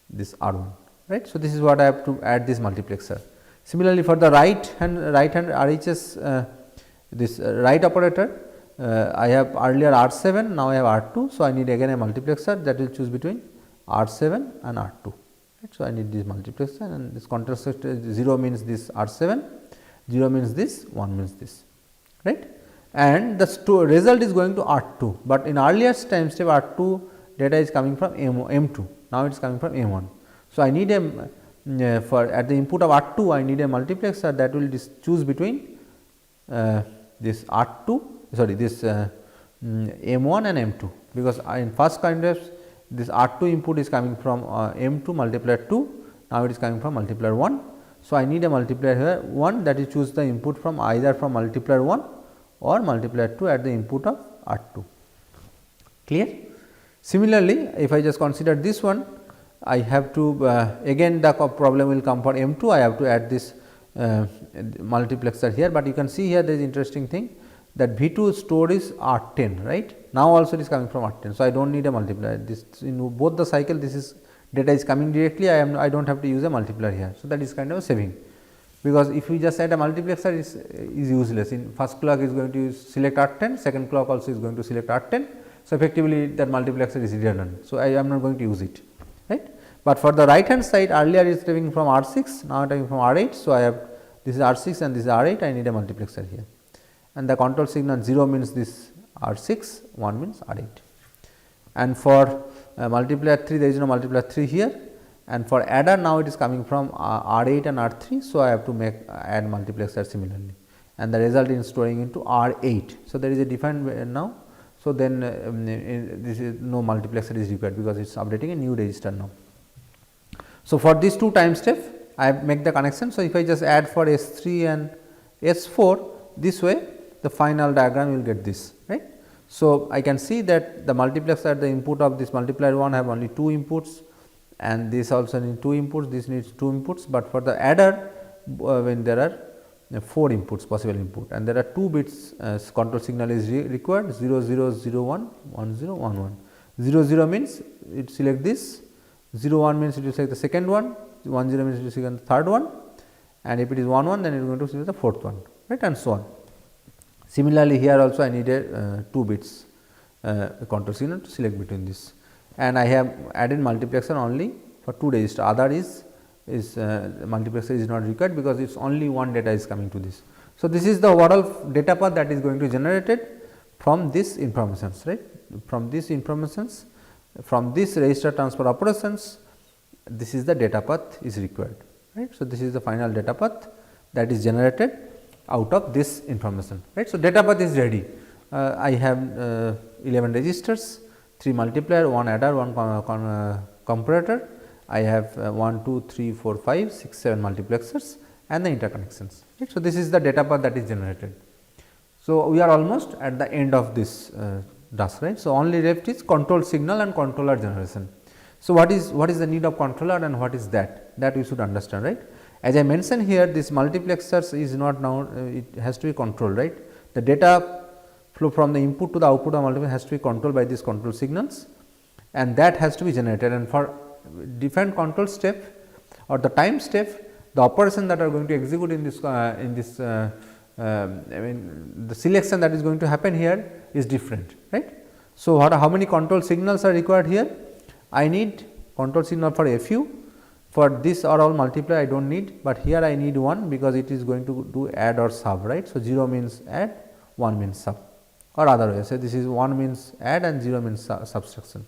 this R 1, right. So, this is what I have to add this multiplexer. Similarly, for the right hand RHS this right operator, I have earlier R 7, now I have R 2. So, I need again a multiplexer that will choose between R 7 and R 2. Right. So, I need this multiplexer, and this contrast 0 means this R 7, 0 means this, 1 means this, right. And the result is going to R 2, but in earlier time step R 2 data is coming from M 2, now it is coming from M 1. So, I need a for at the input of R 2 I need a multiplexer that will choose between this R 2 sorry this M 1 and M 2, because in first context this R 2 input is coming from M 2 multiplier 2, now it is coming from multiplier 1. So, I need a multiplier here 1 that is choose the input from either from multiplier 1 or multiplier 2 at the input of R 2, clear. Similarly, if I just consider this one, I have to again the problem will come for M 2, I have to add this multiplexer here, but you can see here there is interesting thing that V 2 stored is R 10, right. Now, also it is coming from R 10. So, I do not need a multiplier, this in both the cycle this is data is coming directly, I do not have to use a multiplier here. So, that is kind of a saving, because if we just add a multiplexer is useless. In first clock is going to select R 10, second clock also is going to select R 10. So, effectively that multiplexer is redundant. So, I am not going to use it, right. But for the right hand side earlier is taking from R 6, now taking from R 8. So, I have this is R 6 and this is R 8, I need a multiplexer here, and the control signal 0 means this R 6, 1 means R 8. And for multiplier 3 there is no multiplier 3 here, and for adder now it is coming from R 8 and R 3. So, I have to add multiplexer similarly, and the result is storing into R 8. So, there is a defined now. So, then this is no multiplexer is required, because it is updating a new register now. So, for these two time steps I make the connection. So, if I just add for S 3 and S 4 this way, the final diagram you will get this, right. So, I can see that the multiplexer at the input of this multiplier 1 have only 2 inputs, and this also needs 2 inputs, this needs 2 inputs, but for the adder when there are 4 inputs possible input, and there are 2 bits control signal is required 0 0 0 1 1 0 1 1. 0 0 means it select this, 0 1 means it will select the second one, 1 0 means it will select the third one, and if it is 1 1 then it is going to select the fourth one, right, and so on. Similarly, here also I need a 2 bits control signal to select between this, and I have added multiplexer only for 2 register, other is multiplexer is not required because it is only one data is coming to this. So, this is the overall data path that is going to be generated from this informations, right, from this informations, from this register transfer operations, this is the data path is required, right. So, this is the final data path that is generated out of this information, right. So, data path is ready. I have 11 registers, 3 multiplier, 1 adder, 1 comparator. I have 1, 2, 3, 4, 5, 6, 7 multiplexers and the interconnections, right. So, this is the data path that is generated. So, we are almost at the end of this task, right. So, only left is control signal and controller generation. So, what is the need of controller and what is that we should understand, right. As I mentioned here, this multiplexers is not now it has to be controlled, right. The data flow from the input to the output of multiplexer has to be controlled by these control signals, and that has to be generated, and for different control step or the time step, the operation that are going to execute in this I mean the selection that is going to happen here is different, right. So, how many control signals are required here? I need control signal for FU, for this or all multiplier I do not need, but here I need one because it is going to do add or sub, right. So, 0 means add, 1 means sub, or other way. So, this is 1 means add and 0 means subtraction.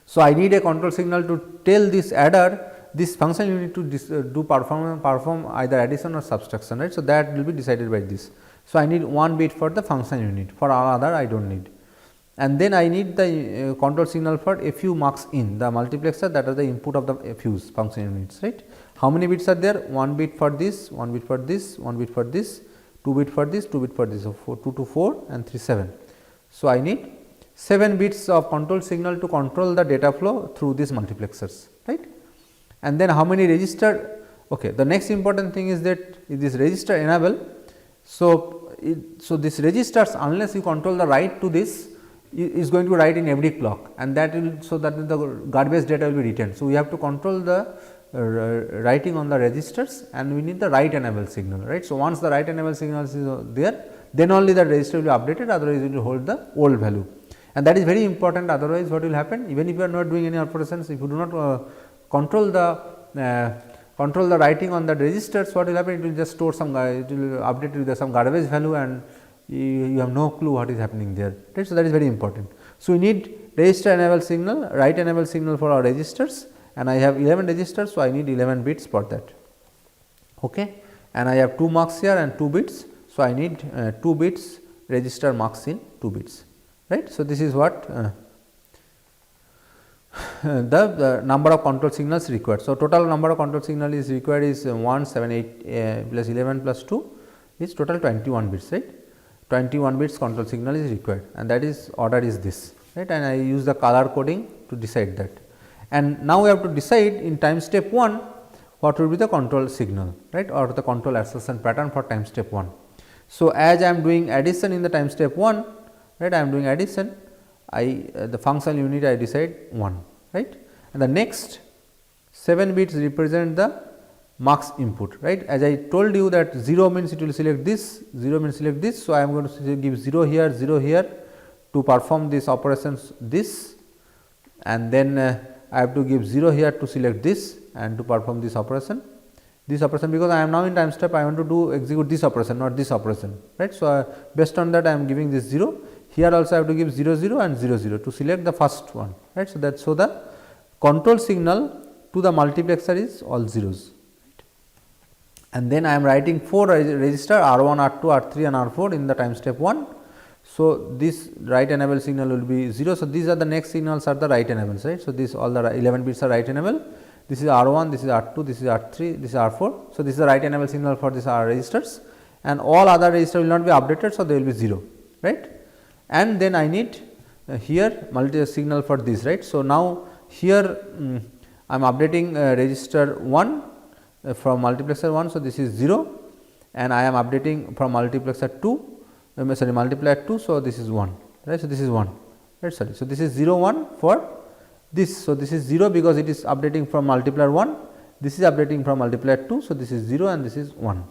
So, I need a control signal to tell this adder this function unit to perform either addition or subtraction, right. So, that will be decided by this. So, I need 1 bit for the function unit, for all other I do not need, and then I need the control signal for FU marks in the multiplexer, that are the input of the FU's function units, right. How many bits are there? 1 bit for this, 1 bit for this, 1 bit for this, 2 bit for this, 2 bit for this. So, 2 to 4 and 3 7. So, I need 7 bits of control signal to control the data flow through these multiplexers, right. And then how many register? Okay, the next important thing is that if this register enable. So, this registers, unless you control the write to this, is going to write in every clock, and that will, so that the garbage data will be written. So, we have to control the writing on the registers, and we need the write enable signal, right. So, once the write enable signal is there, then only the register will be updated, otherwise it will hold the old value, and that is very important. Otherwise, what will happen, even if you are not doing any operations, if you do not control the writing on the registers, what will happen, it will just store some, it will update with some garbage value, and you have no clue what is happening there, right. So, that is very important. So, we need register enable signal, write enable signal for our registers, and I have 11 registers. So, I need 11 bits for that, okay. And I have 2 marks here and 2 bits. So, I need 2 bits register marks in 2 bits, right. So, this is what the number of control signals required. So, total number of control signal is required is 1, 7, 8 plus 11 plus 2 is total 21 bits, right. 21 bits control signal is required, and that is order is this, right, and I use the color coding to decide that. And now we have to decide in time step 1 what will be the control signal, right, or the control assertion pattern for time step 1. So, as I am doing addition in the time step 1, right, I am doing addition, the function unit I decide 1, right, and the next 7 bits represent the marks input, right. As I told you that 0 means it will select this, 0 means select this. So, I am going to give 0 here, 0 here to perform this operations this, and then I have to give 0 here to select this and to perform this operation, because I am now in time step, I want to execute this operation, not this operation, right. So, based on that I am giving this 0, here also I have to give 0 0 and 0 0 to select the first one, right. So, that, so the control signal to the multiplexer is all zeros, right. And then I am writing 4 register R1, R2, R3 and R4 in the time step 1. So, this write enable signal will be 0. So, these are the next signals are the write enables, right. So, this all the 11 bits are write enable, this is R1, this is R2, this is R3, this is R4. So, this is the write enable signal for these R registers, and all other registers will not be updated. So, they will be 0, right. And then I need here multi signal for this, right. So, now here I am updating register 1 from multiplexer 1. So, this is 0, and I am updating from multiplexer 2, multiplier 2. So, this is 1, right. So, this is 1, right, sorry. So, this is 0 1 for this. So, this is 0 because it is updating from multiplier 1, this is updating from multiplier 2. So, this is 0 and this is 1,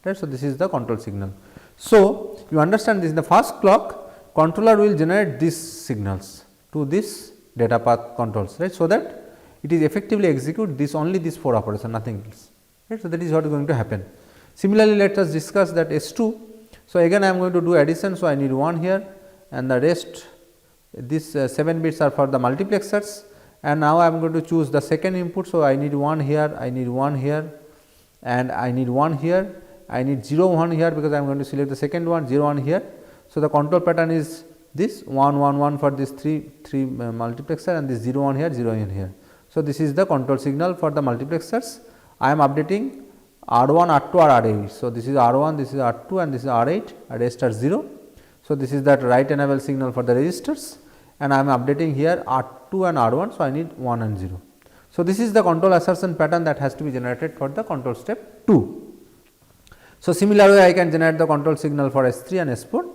right. So, this is the control signal. So, you understand this, in the first clock controller will generate these signals to this data path controls, right. So, that it is effectively execute this only these 4 operations, nothing else, right. So, that is what is going to happen. Similarly, let us discuss that S2. So, again I am going to do addition. So, I need 1 here and the rest these 7 bits are for the multiplexers, and now I am going to choose the second input. So, I need 1 here, I need 1 here and I need 1 here, I need 0 1 here because I am going to select the second one, 0 1 here. So, the control pattern is this 1 1 1 for this 3 multiplexer and this 0 1 here, 0 1 here. So, this is the control signal for the multiplexers. I am updating R1, R2 or R8. So, this is R1, this is R2 and this is R8, rest are 0. So, this is that write enable signal for the registers, and I am updating here R2 and R1. So, I need 1 and 0. So, this is the control assertion pattern that has to be generated for the control step 2. So, similarly, I can generate the control signal for S3 and S4.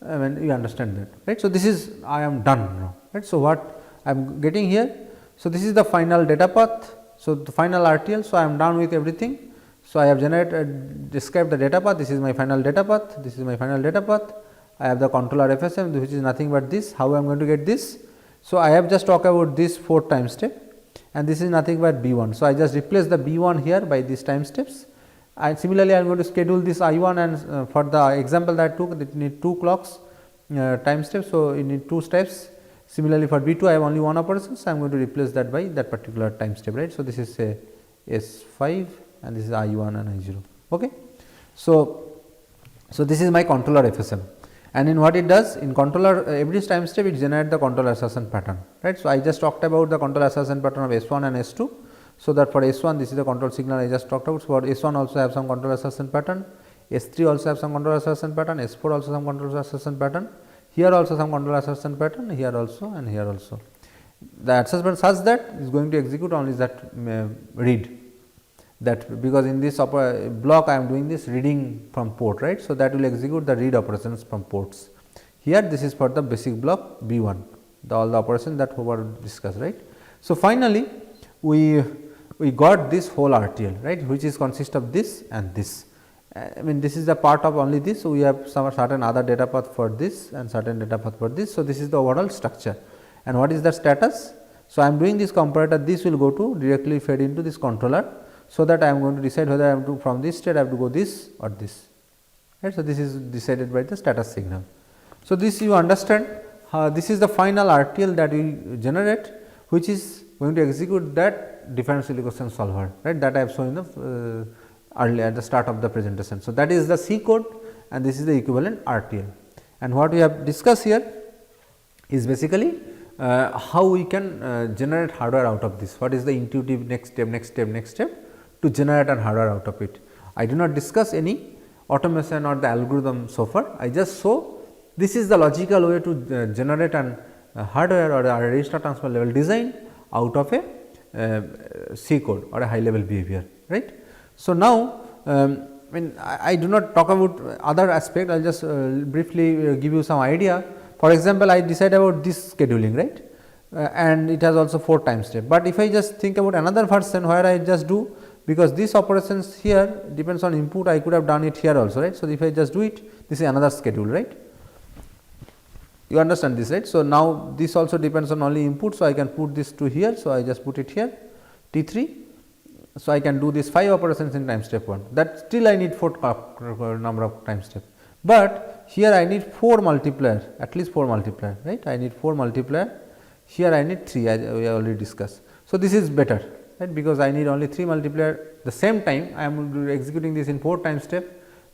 I mean, you understand that, right. So, this is I am done now, right. So, what I am getting here. So, this is the final data path. So, the final RTL. So, I am done with everything. So, I have generated described the data path. This is my final data path. This is my final data path. I have the controller FSM, which is nothing but this. How I am going to get this? So, I have just talked about this 4 time step, and this is nothing but B1. So, I just replace the B1 here by these time steps, and similarly I am going to schedule this I1, and for the example that I took, it need 2 clocks time steps. So, you need 2 steps. Similarly, for B2 I have only 1 operation. So, I am going to replace that by that particular time step, right. So, this is say S5 and this is I1 and I0. Okay. So, this is my controller FSM, and in what it does, in controller every time step it generates the control assertion pattern, right. So, I just talked about the control assertion pattern of S1 and S2. So, that for S1 this is the control signal I just talked about. So, for S1 also have some control assertion pattern, S3 also have some control assertion pattern, S4 also some control assertion pattern, here also some control assertion pattern, here also and here also. The assessment such that is going to execute only that read, that because in this block I am doing this reading from port, right. So, that will execute the read operations from ports. Here this is for the basic block B1, all the operations that were discussed, right. So, finally, we got this whole RTL, right, which is consist of this and this. I mean, this is the part of only this. So, we have some certain other data path for this and certain data path for this. So, this is the overall structure, and what is the status? So, I am doing this comparator, this will go to directly fed into this controller. So, that I am going to decide whether I am to from this state I have to go this or this, right. So, this is decided by the status signal. So, this you understand, this is the final RTL that we generate, which is going to execute that differential equation solver, right, that I have shown in the earlier at the start of the presentation. So, that is the C code and this is the equivalent RTL, and what we have discussed here is basically how we can generate hardware out of this. What is the intuitive next step to generate an hardware out of it. I do not discuss any automation or the algorithm so far. I just show this is the logical way to generate an hardware or a register transfer level design out of a C code or a high level behavior, right. So, now I do not talk about other aspect, I will just briefly give you some idea. For example, I decide about this scheduling, right, and it has also 4 time step, but if I just think about another version where I just do, because these operations here depends on input, I could have done it here also, right. So, if I just do it, this is another schedule, right. You understand this, right. So, now this also depends on only input. So, I can put this to here. So, I just put it here T3. So, I can do this 5 operations in time step 1, that still I need 4 number of time step, but here I need 4 multiplier, at least 4 multiplier, right. I need 4 multiplier, here I need 3, as we have already discussed. So, this is better, right, because I need only 3 multiplier. The same time I am executing this in 4 time step,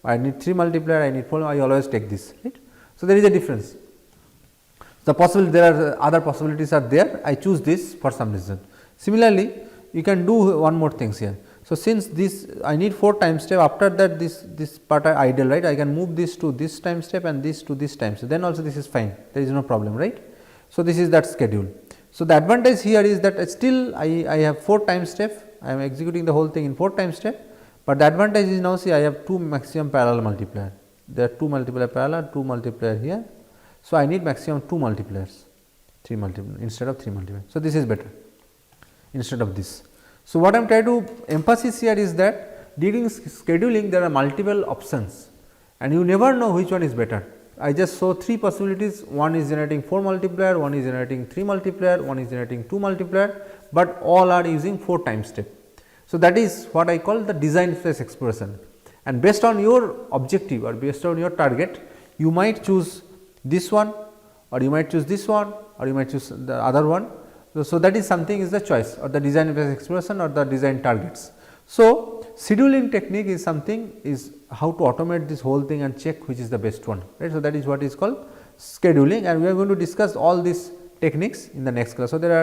I need 3 multiplier, I need 4, I always take this, right. So, there is a difference. The possibility, there are other possibilities are there, I choose this for some reason. Similarly, you can do one more things here. So, since this I need 4 time step, after that this part are idle, right, I can move this to this time step and this to this time step, then also this is fine, there is no problem, right. So, this is that schedule. So, the advantage here is that still I have 4 time step, I am executing the whole thing in 4 time step, but the advantage is now see I have 2 maximum parallel multiplier, there are 2 multiplier parallel, 2 multiplier here. So, I need maximum 2 multipliers, 3 multiplier instead of 3 multiplier. So, this is better instead of this. So, what I am trying to emphasize here is that during scheduling there are multiple options, and you never know which one is better. I just saw 3 possibilities, one is generating 4 multiplier, one is generating 3 multiplier, one is generating 2 multiplier, but all are using 4 time step. So, that is what I call the design space expression, and based on your objective or based on your target, you might choose this one, or you might choose this one, or you might choose the other one. So, that is something is the choice or the design space expression or the design targets. So, scheduling technique is something is how to automate this whole thing and check which is the best one, right. So, that is what is called scheduling, and we are going to discuss all these techniques in the next class. So, there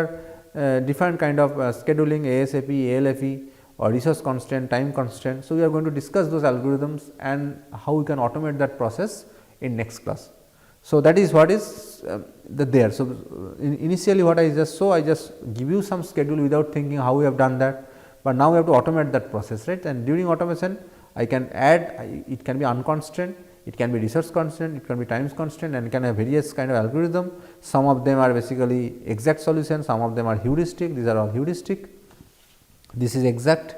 are different kind of scheduling, ASAP, ALFE or resource constraint, time constraint. So, we are going to discuss those algorithms and how we can automate that process in next class. So, that is what is there. So, initially what I just saw, I just give you some schedule without thinking how we have done that, but now we have to automate that process, right. And during automation I can add, it can be unconstrained, it can be resource constraint, it can be times constraint, and it can have various kind of algorithm. Some of them are basically exact solution, some of them are heuristic, these are all heuristic, this is exact.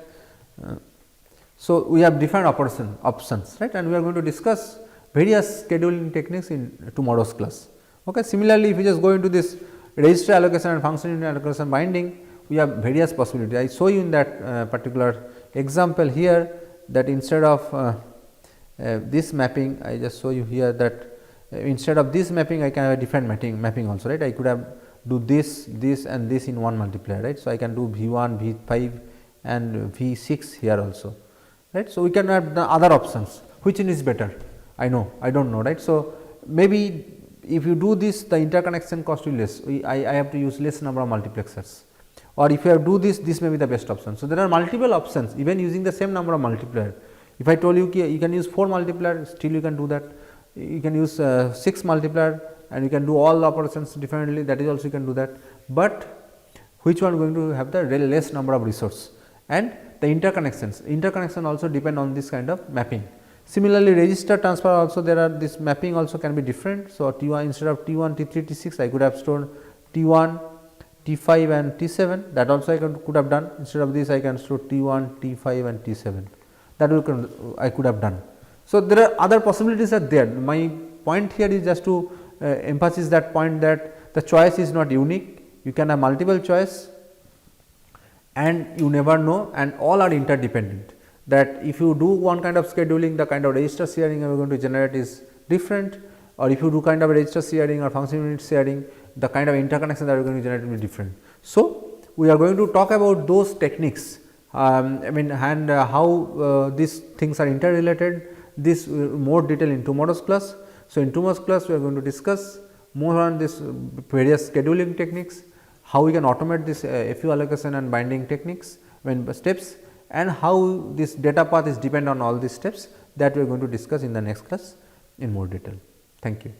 So, we have different options, right, and we are going to discuss various scheduling techniques in tomorrow's class. Okay. Similarly, if you just go into this register allocation and function unit allocation binding, we have various possibilities. I show you in that particular example here that instead of this mapping, I just show you here that instead of this mapping, I can have a different mapping also, right. I could have do this, this and this in one multiplier, right. So, I can do V1, V5 and V6 here also, right. So, we can have the other options, which one is better, I know, I do not know, right. So, maybe if you do this, the interconnection cost will less, I have to use less number of multiplexers, or if you have do this, this may be the best option. So, there are multiple options even using the same number of multiplier. If I told you you can use 4 multiplier, still you can do that, you can use 6 multiplier and you can do all the operations differently, that is also you can do that, but which one going to have the less number of resource, and the interconnection also depend on this kind of mapping. Similarly, register transfer also there are this mapping also can be different. So, T1 instead of T1, T3, T6 I could have stored T1, T5 and T7, that also I could have done. Instead of this I can store T1, T5 and T7, that I could have done. So, there are other possibilities are there. My point here is just to emphasize that point that the choice is not unique, you can have multiple choice and you never know, and all are interdependent, that if you do one kind of scheduling, the kind of register sharing you are going to generate is different, or if you do kind of register sharing or function unit sharing, the kind of interconnection that you are going to generate will be different. So, we are going to talk about those techniques, I mean and how these things are interrelated, this more detail in tomorrow's class. So, in tomorrow's class we are going to discuss more on this various scheduling techniques, how we can automate this FU allocation and binding techniques steps, and how this data path is depend on all these steps, that we are going to discuss in the next class in more detail. Thank you.